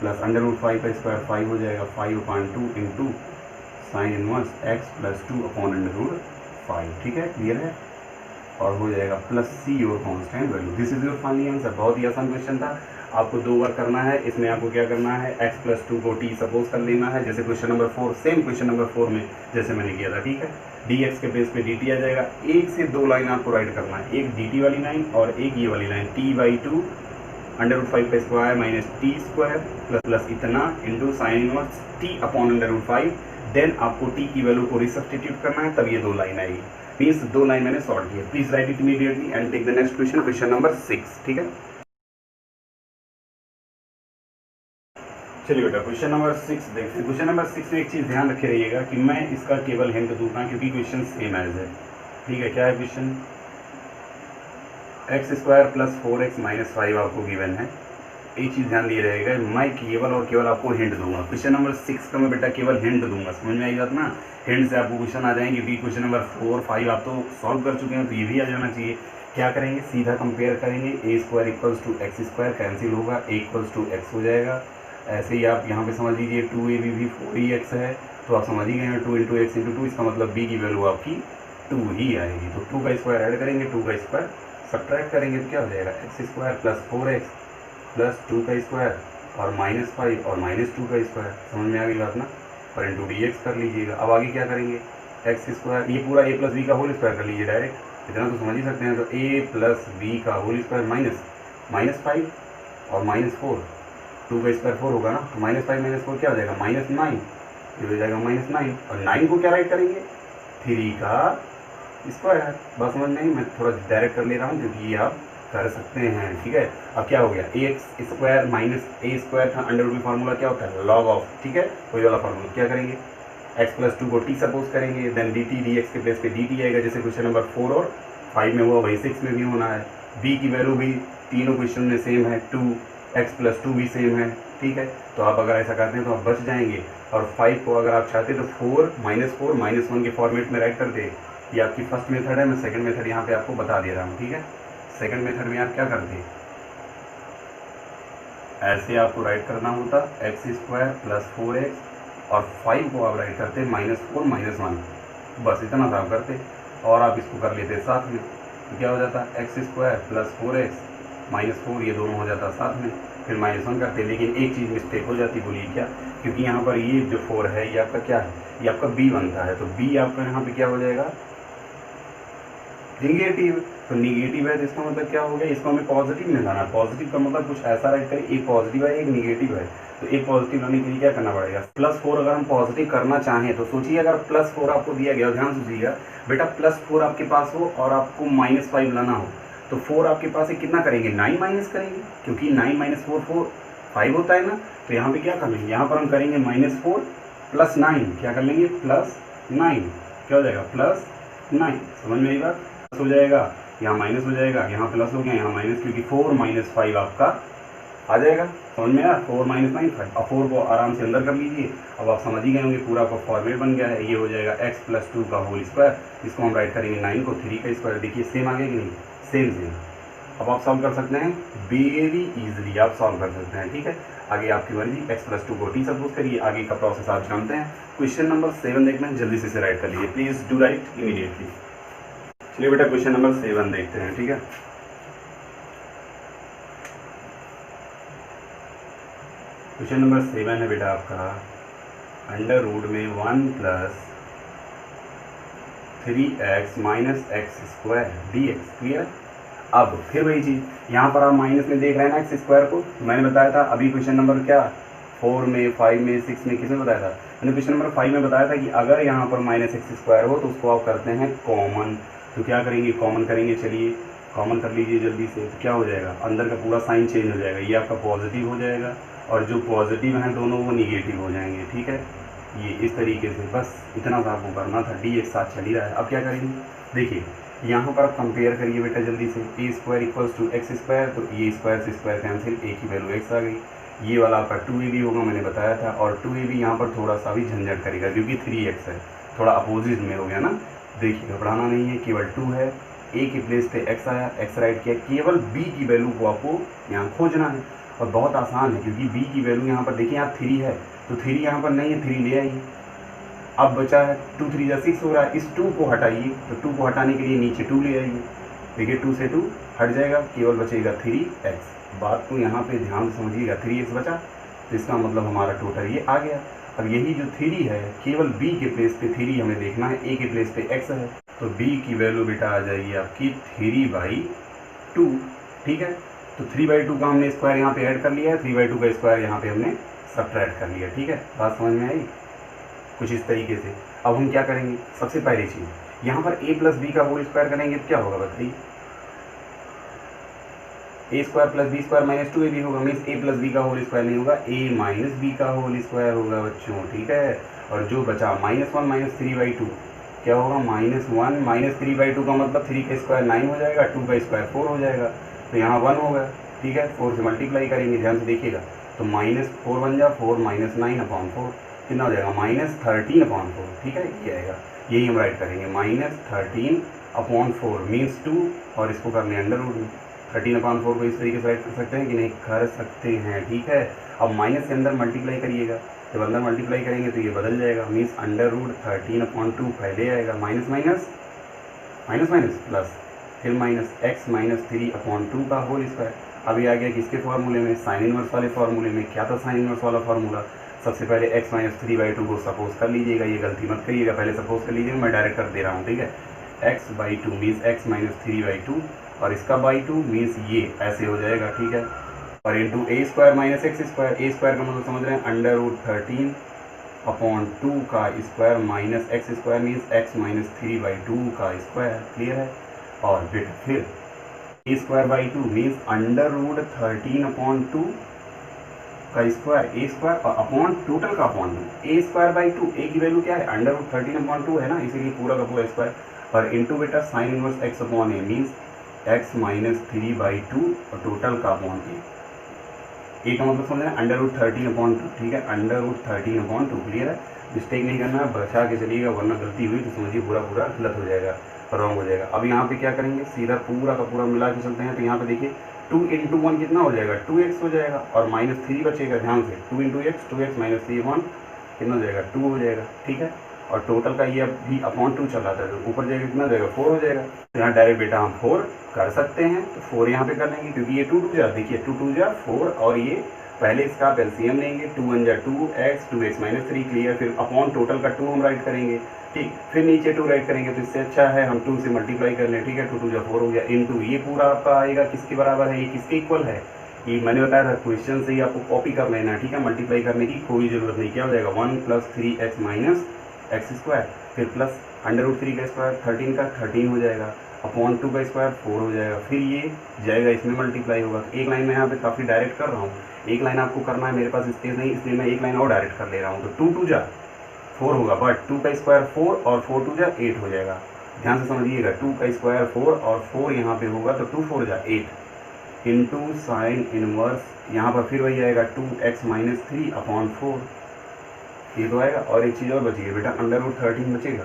plus under root 5 का स्क्वायर 5 हो जाएगा, 5 upon 2 into sine inverse x plus 2 upon under root 5, ठीक है, क्लियर है, और हो जाएगा plus C your constant value, this is your final answer. बहुत ही आसान क्वेश्चन था, आपको 2 बार करना है, इसमें आपको क्या करना है x प्लस 2 को t सपोज कर लेना है, जैसे question number 4, same question number 4 में जैसे मैंने किया था, ठीक है, dx के बेस पे dt आ जाएगा, एक से 2 लाइन आपको राइट करना है, एक dt वाली लाइन और एक ये वाली line, t by 2 under root 5 का square minus t square plus इतना into sine inverse t upon under root 5, then आपको t की वैल्यू को रिसब्स्टिट्यूट करना है, तब ये 2 लाइन आएगी, मीन्स 2 लाइन मैंने सॉल्व किया, please write it immediately and take the next question, question number 6, ठीक है, चलिए बेटा क्वेश्चन नंबर 6 देखते हैं। क्वेश्चन नंबर 6 में एक चीज़ ध्यान रखे रहिएगा कि मैं इसका केवल हिंट दूंगा क्योंकि क्वेश्चन सेम एज है, ठीक है, क्या है question, x square plus 4x minus 5 आपको गिवन है, एक चीज़ ध्यान दिए रहेगा, मैं केवल और केवल आपको हिंट दूंगा, क्वेश्चन नंबर 6 का मैं बेटा केवल हिंट दूंगा, समझ में आई बात ना, हिंट से आपको क्वेश्चन आ जाएंगे, क्योंकि क्वेश्चन नंबर 4 5 आप तो सॉल्व कर चुके हैं, तो ये भी आ जाना चाहिए। क्या करेंगे, सीधा कंपेयर करेंगे, a square equals to x square cancel होगा, ए इक्वल्स टू एक्स हो जाएगा, ऐसे ही आप यहाँ पे समझ लीजिए 2ab भी 4x है, तो आप समझ ही गए हैं 2 इंटू एक्स इंटू 2, इसका मतलब b की वैल्यू आपकी 2 ही आएगी, तो 2 का स्क्वायर ऐड करेंगे, 2 का स्क्वायर सब्ट्रैक्ट करेंगे, तो क्या हो जाएगा x square plus 4x plus 2 का स्क्वायर और -5 और -2 का स्क्वायर, समझ में आ गई बात ना, और इंटू dx कर लीजिएगा। अब आगे क्या करेंगे, एक्स स्क्वायर, ये पूरा a प्लस बी का होल स्क्वायर कर लीजिए डायरेक्ट, इतना तो समझ ही सकते हैं। तो a प्लस बी का होल स्क्वायर -5 और -4, 2 का स्क्वायर 4 होगा ना, तो -5 -4 क्या हो जाएगा, -9, ये हो जाएगा -9, और 9 को क्या राइट करेंगे, 3 का स्क्वायर। बस समझ नहीं, मैं थोड़ा डायरेक्ट कर ले रहा हूँ क्योंकि ये आप कर सकते हैं, ठीक है। अब क्या हो गया, x square minus a square का अंडर रूट में फार्मूला क्या होता है, लॉग ऑफ, ठीक है, वही वाला फार्मूला। क्या करेंगे, x प्लस 2 को t सपोज करेंगे, देन dt dx के प्लेस पे dt आएगा, जैसे क्वेश्चन नंबर 4 और 5 में हुआ वही 6 में भी होना है। b की वैल्यू भी तीनों क्वेश्चन में सेम है, 2, x प्लस 2 भी सेम है, ठीक है। तो आप अगर ऐसा करते हैं तो आप बच जाएंगे। और 5 को अगर आप चाहते हैं तो 4 -1 के फॉर्मेट में राइट कर दे। ये आपकी फर्स्ट मेथड है, मैं सेकंड मेथड यहाँ पे आपको बता दे रहा हूँ, ठीक है। सेकंड मेथड में आप क्या करते, ऐसे आपको राइट करना होता एक्स स्क्वायर प्लस 4x, और 5 को आप राइट करते -4 -1, बस इतना सा आप करते, और आप इसको कर लेते साथ में, तो क्या हो जाता एक्स स्क्वायर प्लस 4x -4, ये दोनों हो जाता साथ में, फिर -1 करते। लेकिन एक चीज़ मिस्टेक हो जाती, बोलिए क्या, क्योंकि यहाँ पर ये जो 4 है ये आपका क्या है, ये आपका b बनता है, तो b आपका यहाँ पे क्या हो जाएगा, निगेटिव। तो निगेटिव है तो इसका मतलब क्या हो गया, इसको हमें पॉजिटिव में लाना है। पॉजिटिव का मतलब कुछ ऐसा राइट करें, एक पॉजिटिव है एक निगेटिव है, तो एक पॉजिटिव लाने के लिए क्या करना पड़ेगा, +4 अगर हम पॉजिटिव करना चाहें तो सोचिए, अगर +4 आपको दिया गया, ध्यान सुनिएगा बेटा, +4 आपके पास हो और आपको -5 लाना हो, तो 4 आपके पास है, कितना करेंगे, 9 माइनस करेंगे, क्योंकि 9 - 4 5 होता है ना। तो यहाँ पे क्या कर लेंगे, यहाँ पर हम करेंगे -4 + 9, क्या कर लेंगे, +9, क्या हो जाएगा, +9, समझ में आई बात, हो जाएगा, यहाँ माइनस हो जाएगा, यहाँ प्लस हो गया, यहाँ माइनस, क्योंकि 4 - 5 आपका आ जाएगा, समझ में आया, 4 - 9 5, अब 4 को आराम से अंदर कर लीजिए। अब आप समझ ही गए होंगे, पूरा का फॉर्मेट बन गया है, ये हो जाएगा x प्लस 2 का होल स्क्वायर, इसको हम राइट करेंगे 9 को 3 का स्क्वायर, देखिए सेम आ गया कि नहीं, सेम। अब आप सॉल्व कर सकते हैं, वेरी इजीली आप सॉल्व कर सकते हैं, ठीक है। आगे आपकी मर्जी, x प्लस 2 को t सपोज करिए, आगे का प्रोसेस आप जानते हैं। क्वेश्चन नंबर 7 देखना है, जल्दी से राइट कर लीजिए, प्लीज डू राइट इमीडिएटली। चलिए बेटा क्वेश्चन नंबर 7 देखते हैं, ठीक है। क्वेश्चन नंबर 7 है बेटा आपका, अंडर रूट में 1 + 3x - x² dx, क्लियर। अब फिर वही चीज़, यहाँ पर आप माइनस में देख रहे हैं ना एक्स स्क्वायर को, मैंने बताया था अभी क्वेश्चन नंबर क्या 4 में 5 में 6 में किसमें बताया था, मैंने क्वेश्चन नंबर 5 में बताया था कि अगर यहाँ पर -x² हो तो उसको आप करते हैं कॉमन। तो क्या करेंगे, कॉमन करेंगे, चलिए कॉमन कर लीजिए जल्दी से, तो क्या हो जाएगा, अंदर का पूरा साइन चेंज हो जाएगा, ये आपका पॉजिटिव हो जाएगा और जो पॉजिटिव हैं दोनों वो निगेटिव हो जाएंगे, ठीक है। ये इस तरीके से, बस इतना सा आपको करना था, डी एक साथ चल ही रहा है। अब क्या करेंगे, देखिए यहाँ पर आप कंपेयर करिए बेटा जल्दी से, a² = x², तो ये स्क्वायर से स्क्वायर कैंसिल, a की वैल्यू x आ गई, ये वाला आपका 2ab होगा, मैंने बताया था, और 2ab यहाँ पर थोड़ा सा भी झंझट करेगा क्योंकि 3x है, थोड़ा अपोजिट में हो गया ना। देखिए घबराना नहीं है, केवल 2 है, a के प्लेस पे x आया, x राइट किया, केवल b की वैल्यू को आपको यहाँ खोजना है, और बहुत आसान है क्योंकि b की वैल्यू यहाँ पर देखिए, यहाँ 3 है तो 3 यहाँ पर नहीं है, 3 ले आइए। अब बचा है 2 3 जा 6 हो रहा है, इस 2 को हटाइए, तो 2 को हटाने के लिए नीचे 2 ले आइए, देखिए 2 से 2 हट जाएगा, केवल बचेगा 3x। बात को यहाँ पे ध्यान से समझिएगा, 3x बचा तो इसका मतलब हमारा टोटल ये आ गया। अब यही जो 3 है, केवल b के प्लेस पे 3 हमें देखना है, a के प्लेस पे x है, तो b की वैल्यू बेटा आ जाएगी आपकी 3/2, ठीक है। तो 3/2 का हमने स्क्वायर यहाँ पे ऐड कर लिया है, 3/2 का स्क्वायर यहाँ पे हमने सब्ट्रैक्ट कर लिया, ठीक है। बात समझ में आई कुछ इस तरीके से। अब हम क्या करेंगे, सबसे पहली चीज़ यहाँ पर a + b का होल स्क्वायर करेंगे तो क्या होगा बताइए, a² + b² - 2ab होगा, मीन्स a + b का होल स्क्वायर नहीं होगा, a - b का होल स्क्वायर होगा बच्चों, ठीक है। और जो बचा -1 - 3/2 क्या होगा, -1 - 3/2 का मतलब 3 का स्क्वायर 9 हो जाएगा, 2 का स्क्वायर 4 हो जाएगा, तो यहाँ 1 होगा, ठीक है। 4 से मल्टीप्लाई करेंगे, ध्यान से देखिएगा, तो -4 बन जा 4 - 9/4 कितना हो जाएगा, -13/4, ठीक है, ये आएगा, यही हम राइट करेंगे, -13/4 मीन्स 2, और इसको करने अंडर रूट में 13/4 को इस तरीके से राइट कर सकते हैं कि नहीं, कर सकते हैं, ठीक है। अब माइनस के अंदर मल्टीप्लाई करिएगा, जब अंदर मल्टीप्लाई करेंगे तो ये बदल जाएगा, मीन्स √13/2 पहले आएगा, माइनस माइनस प्लस, फिर -x - 3/2 का होल स्क्वायर। अभी आ गया किसके फार्मूले में, साइन इनवर्स वाले फार्मूले में। क्या था साइन इनवर्स वाला फार्मूला, सबसे पहले x माइनस 3/2 को सपोज कर लीजिएगा, ये गलती मत करिएगा, पहले सपोज कर लीजिएगा, मैं डायरेक्ट कर दे रहा हूँ, ठीक है। x/2 मीन्स x माइनस 3/2 और इसका बाई 2 मीन्स ये ऐसे हो जाएगा, ठीक है। और into a² minus x², a² का मतलब समझ रहे हैं √13/2 का square minus x² means x minus 3/2 का स्क्वायर, क्लियर है। और फिर a²/2 मीन्स √13/2 का स्क्वायर, a² और अपॉन टोटल का अपॉन 2, a²/2, a की वैल्यू क्या है √13/2 है ना, इसीलिए पूरा का पूरा स्क्वायर। और इंटू बेटा sine inverse x/a means x minus 3/2 और टोटल का अपॉन a का मतलब समझ रहे हैं √13/2, ठीक है, √13/2, क्लियर है। मिस्टेक नहीं करना, बचा के चलिएगा, वरना गलती हुई तो समझिए पूरा गलत हो जाएगा, रॉन्ग हो जाएगा। अब यहाँ पे क्या करेंगे, सीधा पूरा का पूरा मिला के चलते हैं। तो यहाँ पे देखिए 2 × 1 कितना हो जाएगा, 2x हो जाएगा और माइनस 3 बचेगा, ध्यान से 2 × x, 2x माइनस 3/1 कितना हो जाएगा, 2 हो जाएगा, ठीक है। और टोटल का ये अभी अपॉन 2 चल रहा था, तो ऊपर जाएगा कितना जाएगा, 4 हो जाएगा। तो यहाँ डायरेक्ट बेटा हम 4 कर सकते हैं, तो 4 यहाँ पे कर लेंगे, क्योंकि ये 2 2 जा, देखिए 2 2 जा 4 और ये पहले इसका आप एलसीएम लेंगे, 2 1 जा 2x, 2x माइनस 3, क्लियर। फिर अपॉन टोटल का 2 हम राइट करेंगे, ठीक, फिर नीचे 2 राइट करेंगे, तो इससे अच्छा है हम 2 से मल्टीप्लाई कर लें, ठीक है। 2 2 जा 4 हो गया, इंटू ये पूरा आपका आएगा किसके बराबर है, ये किसके इक्वल है, ये मैंने बताया था क्वेश्चन से ही आपको कॉपी कर लेना है, ठीक है। मल्टीप्लाई करने की कोई ज़रूरत नहीं, क्या हो जाएगा 1 + 3x माइनस x², फिर प्लस √3 का स्क्वायर 13 का 13 हो जाएगा, अपॉन 2 का स्क्वायर 4 हो जाएगा, फिर ये जाएगा इसमें मल्टीप्लाई होगा। तो एक लाइन में यहाँ पे काफ़ी डायरेक्ट कर रहा हूँ, एक लाइन आपको करना है, मेरे पास स्पेस नहीं, इसलिए मैं एक लाइन और डायरेक्ट कर ले रहा हूँ। तो 2 2 जा 4 होगा, बट 2 का स्क्वायर 4 और 4 2 जा 8 हो जाएगा, ध्यान से समझिएगा। 2 का स्क्वायर 4 और 4 यहाँ पे होगा, तो 2 4 जा 8 इंटू साइन इनवर्स, यहाँ पर फिर वही आएगा 2x माइनस 3/4, ये तो आएगा। और एक चीज़ और बची है बेटा, √13 बचेगा,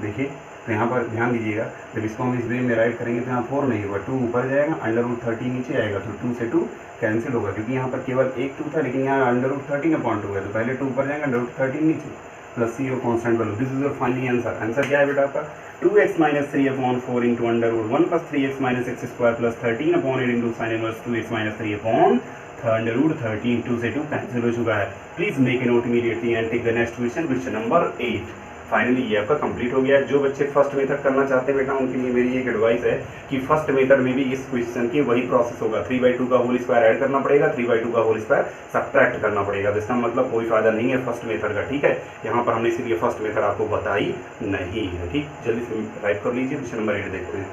देखिए। तो यहाँ पर ध्यान दीजिएगा, जब इसको हम इस वे में राइट करेंगे तो यहाँ 4 नहीं होगा, 2 ऊपर जाएगा, √13 नीचे आएगा, तो 2 से 2 कैंसिल होगा, क्योंकि यहाँ पर केवल एक 2 था, लेकिन यहाँ √13/2 है, तो पहले 2 ऊपर जाएगा, √13 नीचे, प्लस सी और constant value. This is your finally answer. Answer क्या है बेटा आपका, 2x minus 3/4 into √1 + 3x minus x² plus 13/8 into sine inverse 2x minus 3/√13, 2 से 2 कैंसिल हो चुका है। Please make a note immediately and take the next question, question number 8। Finally ये आपका कंप्लीट हो गया है। जो बच्चे फर्स्ट मेथड करना चाहते हैं बेटा, उनके लिए मेरी एक एडवाइस है कि फर्स्ट मेथड में भी इस क्वेश्चन की वही प्रोसेस होगा, 3/2 का होल स्क्वायर ऐड करना पड़ेगा, 3/2 का होल स्क्वायर सब्ट्रैक्ट करना पड़ेगा। तो इसका मतलब कोई फायदा नहीं है फर्स्ट मेथड का, ठीक है। यहाँ पर हमने इसीलिए फर्स्ट मेथड आपको बताई नहीं है, ठीक। जल्दी से टाइप कर लीजिए, क्वेश्चन नंबर 8 देखते हैं।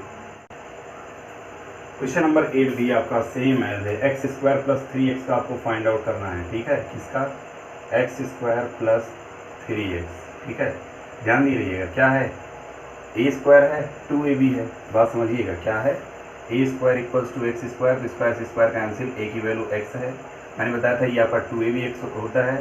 क्वेश्चन नंबर 8 भी आपका सेम है, x² + 3x का आपको फाइंड आउट करना है, ठीक है। किसका, x² + 3x, ठीक है। ध्यान दीजिएगा, क्या है, a² है, 2ab है, बात समझिएगा, क्या है, a² = x², तो स्क्वायर से स्क्वायर कैंसिल, a की वैल्यू x है, मैंने बताया था ये आपका 2ab x होता है,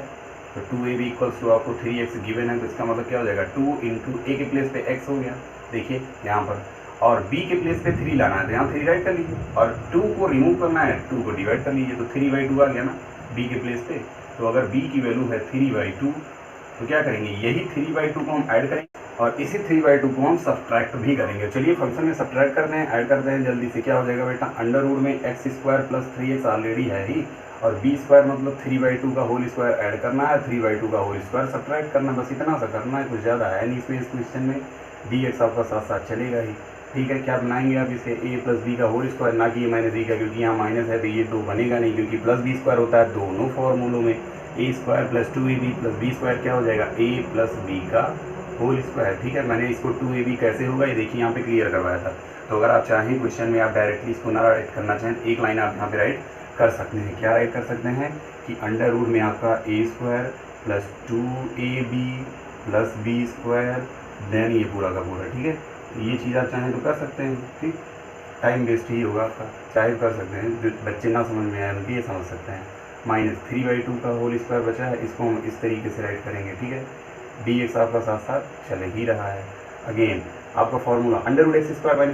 तो 2ab = आपको 3x गिवन है, तो इसका मतलब क्या हो जाएगा, 2 × a के प्लेस पे x हो गया, देखिए यहाँ पर, और b के प्लेस पे 3 लाना है, तो यहाँ 3 राइट कर लीजिए, और 2 को रिमूव करना है, 2 को डिवाइड कर लीजिए, तो 3/2 आ गया ना b के प्लेस पे। तो अगर b की वैल्यू है 3/2, तो क्या करेंगे, यही 3/2 को हम ऐड करेंगे और इसी 3/2 को हम सब्ट्रैक्ट भी करेंगे। चलिए फंक्शन में सब्ट्रैक्ट करते हैं, ऐड करते हैं जल्दी से। क्या हो जाएगा बेटा, अंडर रूट में x² + 3x ऑलरेडी है ही, और b² मतलब 3/2 का होल स्क्वायर ऐड करना है, 3/2 का होल स्क्वायर सब्ट्रैक्ट करना, बस इतना सा करना है, कुछ ज़्यादा है नहीं इसमें। इस क्वेश्चन में dx आपका साथ साथ चलेगा ही, ठीक है। क्या बनाएंगे आप इसे, a + b का होल स्क्वायर, ना कि माइनस b का, क्योंकि यहाँ माइनस है तो ये 2 बनेगा नहीं, क्योंकि +b² होता है दोनों फॉर्मूलों में। a² + 2ab + b² क्या हो जाएगा, a + b का होल स्क्वायर, ठीक है। मैंने इसको 2ab कैसे होगा ये देखिए यहाँ पे क्लियर करवाया था। तो अगर आप चाहें क्वेश्चन में आप डायरेक्टली इसको ना राइट करना चाहें, एक लाइन आप यहाँ पे राइट कर सकते हैं। क्या राइट कर सकते हैं कि अंडर रूट में आपका a² + 2ab + b² देन ये पूरा का पूरा, ठीक है। ये चीज़ आप चाहें तो कर सकते हैं, ठीक। टाइम वेस्ट ही होगा आपका, चाहे कर सकते हैं, जो बच्चे ना समझ में आए उनके ये समझ सकते हैं। माइनस 3/2 का होल स्क्वायर बचा है, इसको हम इस तरीके से राइट करेंगे, ठीक है। dx आपका साथ साथ चल ही रहा है। अगेन आपका formula under root x² -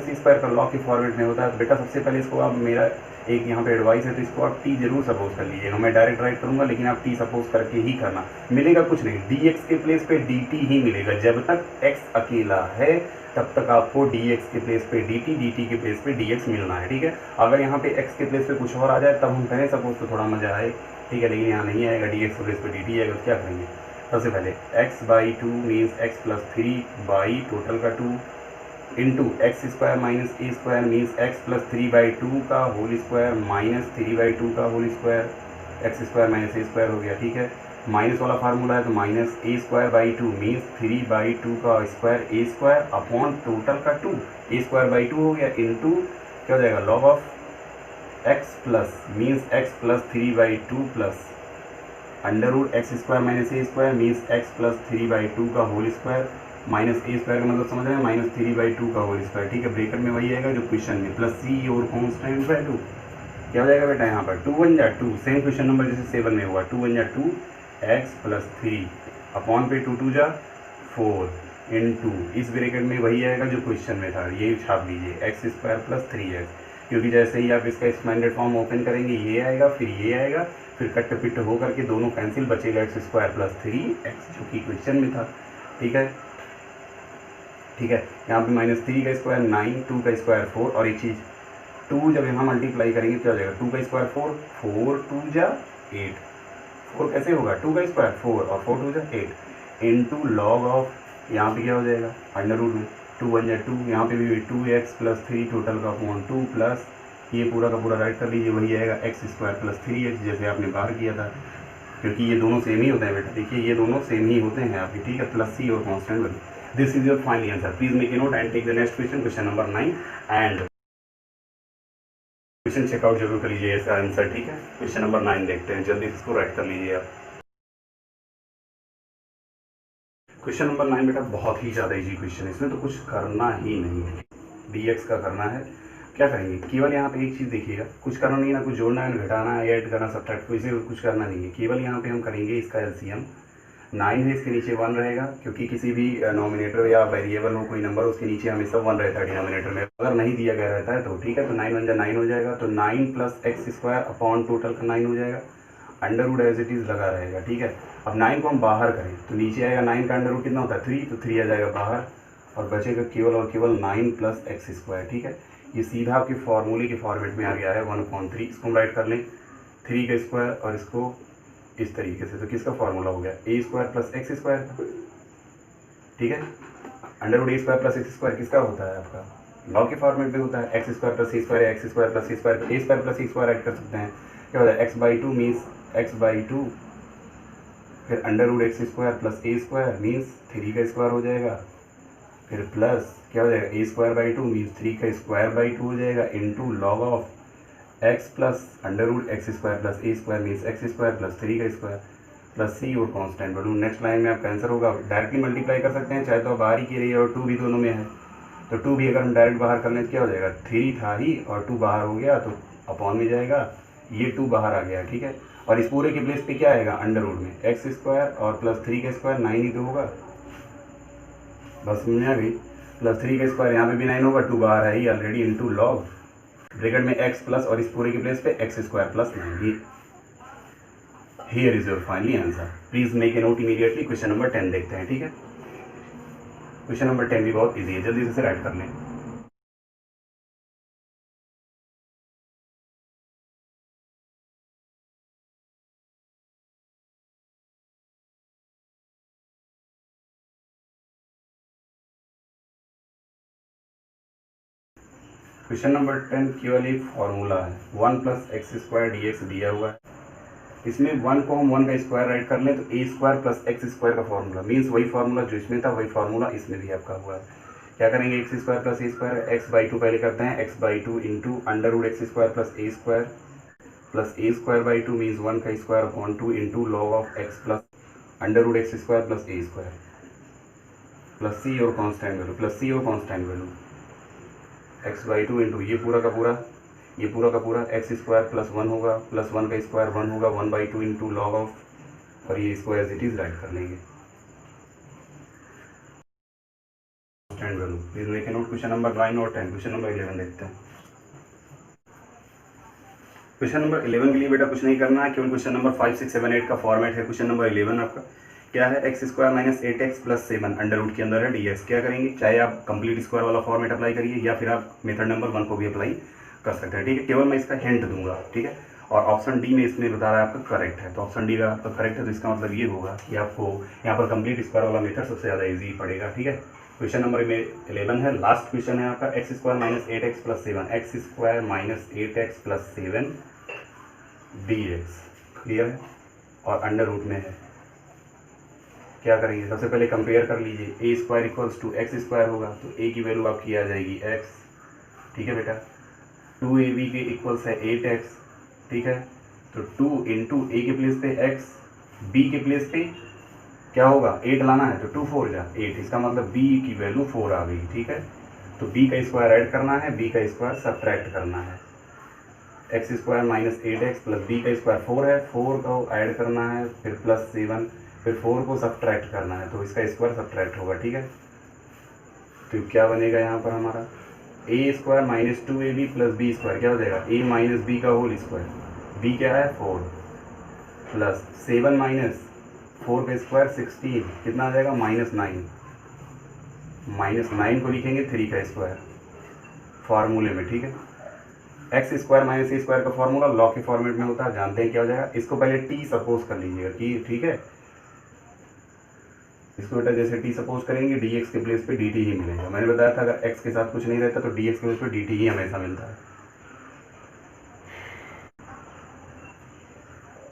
c² का लॉ के फॉर्मेट में होता है। तो बेटा सबसे पहले इसको आप मेरा एक यहाँ पे एडवाइस है, तो इसको आप टी जरूर सपोज कर लीजिएगा। मैं डायरेक्ट राइट करूँगा लेकिन आप टी सपोज करके ही करना। मिलेगा कुछ नहीं, डी एक्स के प्लेस पे डी टी ही मिलेगा। जब तक एक्स अकेला है तब तक आपको डी एक्स के प्लेस पे डी टी के प्लेस पे डी एक्स मिलना है, ठीक है। अगर यहाँ पे एक्स के प्लेस पे कुछ और आ जाए तब हम करें सपोज तो थोड़ा मज़ा आए, ठीक है, लेकिन यहाँ नहीं आएगा, डी एक्स के प्लेस पे डी टी आएगा। तो क्या करेंगे, सबसे पहले x by two means x plus three by total का 2 into x square minus a square means x plus 3/2 का होल स्क्वायर माइनस 3/2 का whole square, x square minus a square हो गया, ठीक है। माइनस वाला फार्मूला है तो minus a square by 2 means 3/2 का square a square upon total का 2, ए स्क्वायर बाई 2 हो गया, इंटू क्या हो जाएगा log of x plus means x plus 3/2 plus under root x square minus a square means x plus 3/2 का whole square minus a square का मतलब समझ रहे हैं, माइनस 3/2 का होल स्क्वायर, ठीक है। ब्रेकेट में वही आएगा जो क्वेश्चन में, प्लस सी और कॉन्स्टेंट बाय 2 क्या हो जाएगा बेटा यहाँ पर 2 1 जा 2, सेम क्वेश्चन नंबर जैसे 7 में हुआ, 2 1 जा 2 एक्स प्लस 3 अपॉन पे 2 2 जा 4 इंटू इस ब्रेकेट में वही आएगा जो क्वेश्चन में था, ये छाप लीजिए एक्स स्क्वायर प्लस 3x, क्योंकि जैसे ही आप इसका एक्सपेंडेड फॉर्म ओपन करेंगे ये आएगा, फिर ये आएगा, फिर कट पिट होकर के दोनों कैंसिल, बचेगा एक्स स्क्वायर प्लस 3x जो कि क्वेश्चन में था, ठीक है। ठीक है, यहाँ पे माइनस 3 का स्क्वायर 9, 2 का स्क्वायर 4, और एक चीज़ 2 जब यहाँ मल्टीप्लाई करेंगे क्या हो जाएगा, 2 का स्क्वायर 4, 4 2 जा 8, 4 कैसे होगा 2 का स्क्वायर 4 और 4 2 जा 8 इंटू लॉग ऑफ, यहाँ पे क्या हो जाएगा अंडर रूट में 2 1 जा 2, यहाँ पे भी 2x प्लस 3 टोटल का अपॉन 2 प्लस ये पूरा का पूरा राइट कर लीजिए, वही आएगा एक्स स्क्वायर प्लस 3x जैसे आपने बाहर किया था, क्योंकि ये दोनों सेम ही होते हैं बेटा, देखिए ये दोनों सेम ही होते हैं आपके, ठीक है, प्लस सी और constant value. This is your final answer, please make a note and take the next question, question number 9 and question check out जरूर कर लीजिए इसका आंसर, ठीक है। क्वेश्चन नंबर 9 देखते हैं, जल्दी इसको राइट कर लीजिए आप। क्वेश्चन नंबर 9 बेटा बहुत ही ज़्यादा इजी क्वेश्चन है, इसमें तो कुछ करना ही नहीं है, dx का करना है। क्या करेंगे, केवल यहाँ पे एक चीज़ देखिएगा, कुछ करना नहीं, ना कुछ जोड़ना है, ना घटाना है, ऐड करना, सब्ट्रैक्ट, कोई से कुछ करना नहीं है, केवल यहाँ पे हम करेंगे इसका एलसीएम। 9 है, इसके नीचे 1 रहेगा, क्योंकि किसी भी नॉमिनेटर या वेरिएबल हो कोई नंबर उसके नीचे हमेशा 1 रहता है डिनोमिनेटर में, अगर नहीं दिया गया रहता है तो, ठीक है। तो 9 1 जा 9 हो जाएगा, तो 9 plus x square upon total का 9 हो जाएगा, under root as it is लगा रहेगा, ठीक है। अब 9 को हम बाहर करें तो नीचे आएगा 9 का अंडर रूट कितना होता है 3, तो 3 आ जाएगा बाहर और बचेगा केवल और केवल 9 प्लस एक्स स्क्वायर, ठीक है। ये सीधा आपके फॉर्मूले के फॉर्मेट में आ गया है 1/3, इसको हम राइट कर लें 3 का स्क्वायर और इसको इस तरीके से, तो किसका फॉर्मूला हो गया ए स्क्वायर प्लस एक्स स्क्वायर का, ठीक है। Under root a square plus x square किसका होता है आपका, लॉग के फॉर्मेट में होता है, x square plus a square, x square plus a square, a square plus a square add कर सकते हैं, क्या होता है x/2 मीन्स x/2, फिर under root x square plus a square means 3 का स्क्वायर हो जाएगा, फिर प्लस क्या हो जाएगा ए स्क्वायर बाई 2 मीन्स 3 का स्क्वायर बाई 2 हो जाएगा, into log of x plus under root x square plus a square means x square plus 3 का स्क्वायर प्लस सी और कॉन्स्टेंट वैल्यू। नेक्स्ट लाइन में आपका आंसर होगा, डायरेक्टली मल्टीप्लाई कर सकते हैं, चाहे तो बाहर ही की रही है और 2 भी दोनों में है, तो 2 भी अगर हम डायरेक्ट बाहर कर लें तो क्या हो जाएगा 3 था ही और 2 बाहर हो गया तो अपॉन में जाएगा, ये 2 बाहर आ गया, ठीक है। और इस पूरे के प्लेस पे क्या आएगा अंडर रूट में एक्स स्क्वायर और प्लस 3 का स्क्वायर 9 ही तो होगा, बस समझ आ गई, प्लस 3 का स्क्वायर यहाँ पे भी 9 होगा, 2 बाहर है ही ऑलरेडी, इंटू लॉग ब्रैकेट में एक्स प्लस और इस पूरे के प्लेस पे x square plus 9। Here is your finally answer, please make a note immediately. Question number 10 देखते हैं, ठीक है। क्वेश्चन नंबर 10 भी बहुत ईजी है, जल्दी से राइट कर लें। क्वेश्चन नंबर 10 केवल एक फॉर्मूला है, 1 plus x square D x दिया हुआ है, इसमें 1 को हम 1 का स्क्वायर राइट कर लें तो ए स्क्वायर प्लस एक्स स्क्वायर का फॉर्मूला मीन्स वही फॉर्मूला जो इसमें था वही फॉर्मूला इसमें भी आपका हुआ है। क्या करेंगे x square plus a square, x/2 पहले करते हैं, x/2 into under root x square plus a square by 2 means 1 का square upon 2 into log of x plus under root x square plus a square plus सी और constant value x/2 into ये पूरा का पूरा x square plus 1 होगा, plus 1 का square 1 होगा, 1/2 into log of, और ये इसको एज इट इज राइट कर लेंगे। Constant value please make a note. Question number 9 और 10, क्वेश्चन नंबर 11 देखते हैं। क्वेश्चन नंबर 11 के लिए बेटा कुछ नहीं करना है, केवल क्वेश्चन नंबर 5, 6, 7, 8 का फॉर्मेट है। क्वेश्चन नंबर 11 आपका क्या है, x square minus 8x plus 7 under root के अंदर है dx। क्या करेंगे, चाहे आप कंप्लीट स्क्वायर वाला फॉर्मेट अप्लाई करिए या फिर आप मेथड नंबर 1 को भी अप्लाई कर सकते हैं, ठीक है। केवल मैं इसका हिंट दूंगा, ठीक है। और ऑप्शन डी में इसमें बता रहा है आपका करेक्ट है, तो ऑप्शन डी अगर आपका करेक्ट है तो इसका मतलब ये होगा कि आपको यहाँ पर कंप्लीट स्क्वायर वाला मेथड सबसे ज़्यादा ईजी पड़ेगा, ठीक है। क्वेश्चन नंबर में 11 है, लास्ट क्वेश्चन है आपका, x square minus 8x plus 7, x square minus 8x plus 7 dx, clear है, और अंडर रूट में है। क्या करेंगे, सबसे पहले कंपेयर कर लीजिए, a square equals to x square होगा, तो ए की वैल्यू आपकी आ जाएगी एक्स, ठीक है बेटा। 2ab के इक्वल्स है 8x, ठीक है। तो 2 इंटू ए के प्लेस पे x, b के प्लेस पे क्या होगा, 8 लाना है, तो 2 4 जा 8, इसका मतलब b की वैल्यू 4 आ गई, ठीक है। तो b का स्क्वायर ऐड करना है, b का स्क्वायर सब्ट्रैक्ट करना है। X square minus 8x plus b का स्क्वायर 4 है, 4 को ऐड करना है, फिर प्लस 7, फिर 4 को सब्ट्रैक्ट करना है, तो इसका स्क्वायर सब्ट्रैक्ट होगा, ठीक है। तो क्या बनेगा यहाँ पर हमारा, a square minus 2ab plus b square क्या हो जाएगा, ए माइनस बी का होल स्क्वायर, बी क्या है 4, प्लस 7 माइनस 4 का स्क्वायर 16, कितना आ जाएगा -9, -9 को लिखेंगे 3 का स्क्वायर फार्मूले में, ठीक है। X square minus a square का फार्मूला लॉ के फॉर्मेट में होता है, जानते हैं क्या हो जाएगा। इसको पहले टी सपोज कर लीजिएगा कि, ठीक है, इसको बेटा जैसे टी सपोज करेंगे dx के प्लेस पे dt ही मिलेगा। मैंने बताया था अगर x के साथ कुछ नहीं रहता तो dx के प्लेस पे dt ही हमेशा मिलता है।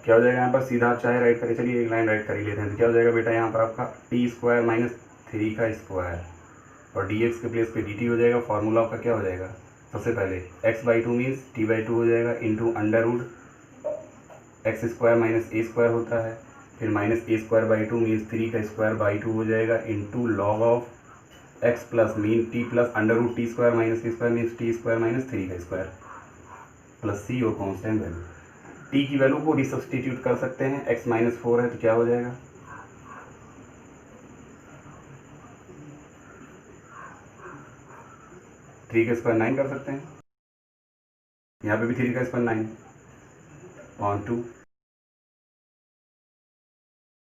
क्या हो जाएगा यहाँ पर, सीधा आप चाहे राइट करिए, चलिए एक लाइन राइट कर ही लेते हैं, तो क्या हो जाएगा बेटा यहाँ पर आपका टी स्क्वायर माइनस 3 का स्क्वायर और dx के प्लेस पे dt हो जाएगा। फार्मूला आपका क्या हो जाएगा, सबसे पहले x/2 मीन्स t/2 हो जाएगा into under root x square minus a square होता है, फिर minus a square by 2 means 3 का स्क्वायर बाई 2 हो जाएगा into log of x plus mean t plus under root t square minus t square means t square minus 3 का square plus सी और constant value. T की value को resubstitute कर सकते हैं, एक्स माइनस 4 है तो क्या हो जाएगा, थ्री का स्क्वायर 9 कर सकते हैं, यहाँ पे भी 3 का स्क्वायर 9 ऑन 2,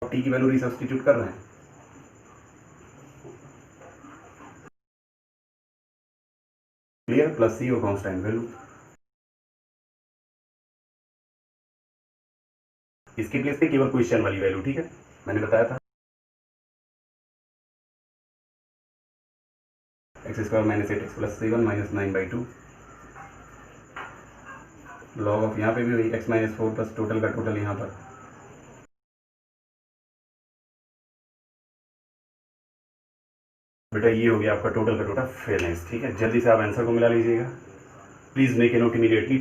टी की वैल्यू रिसब्स्टिट्यूट कर रहे हैं, क्लियर, प्लस सी और कॉन्स्टेंट वैल्यू। इसके प्लेस पे केवल क्वेश्चन वाली वैल्यू, ठीक है, मैंने बताया था x square minus 8x plus 7 minus 9/2 log of, यहाँ पे भी वही एक्स माइनस 4 प्लस टोटल का टोटल यहाँ पर, बेटा ये हो गया आपका टोटल का टोटल फेयरनेस, ठीक है। जल्दी से आप आंसर को मिला लीजिएगा, please make a note immediately.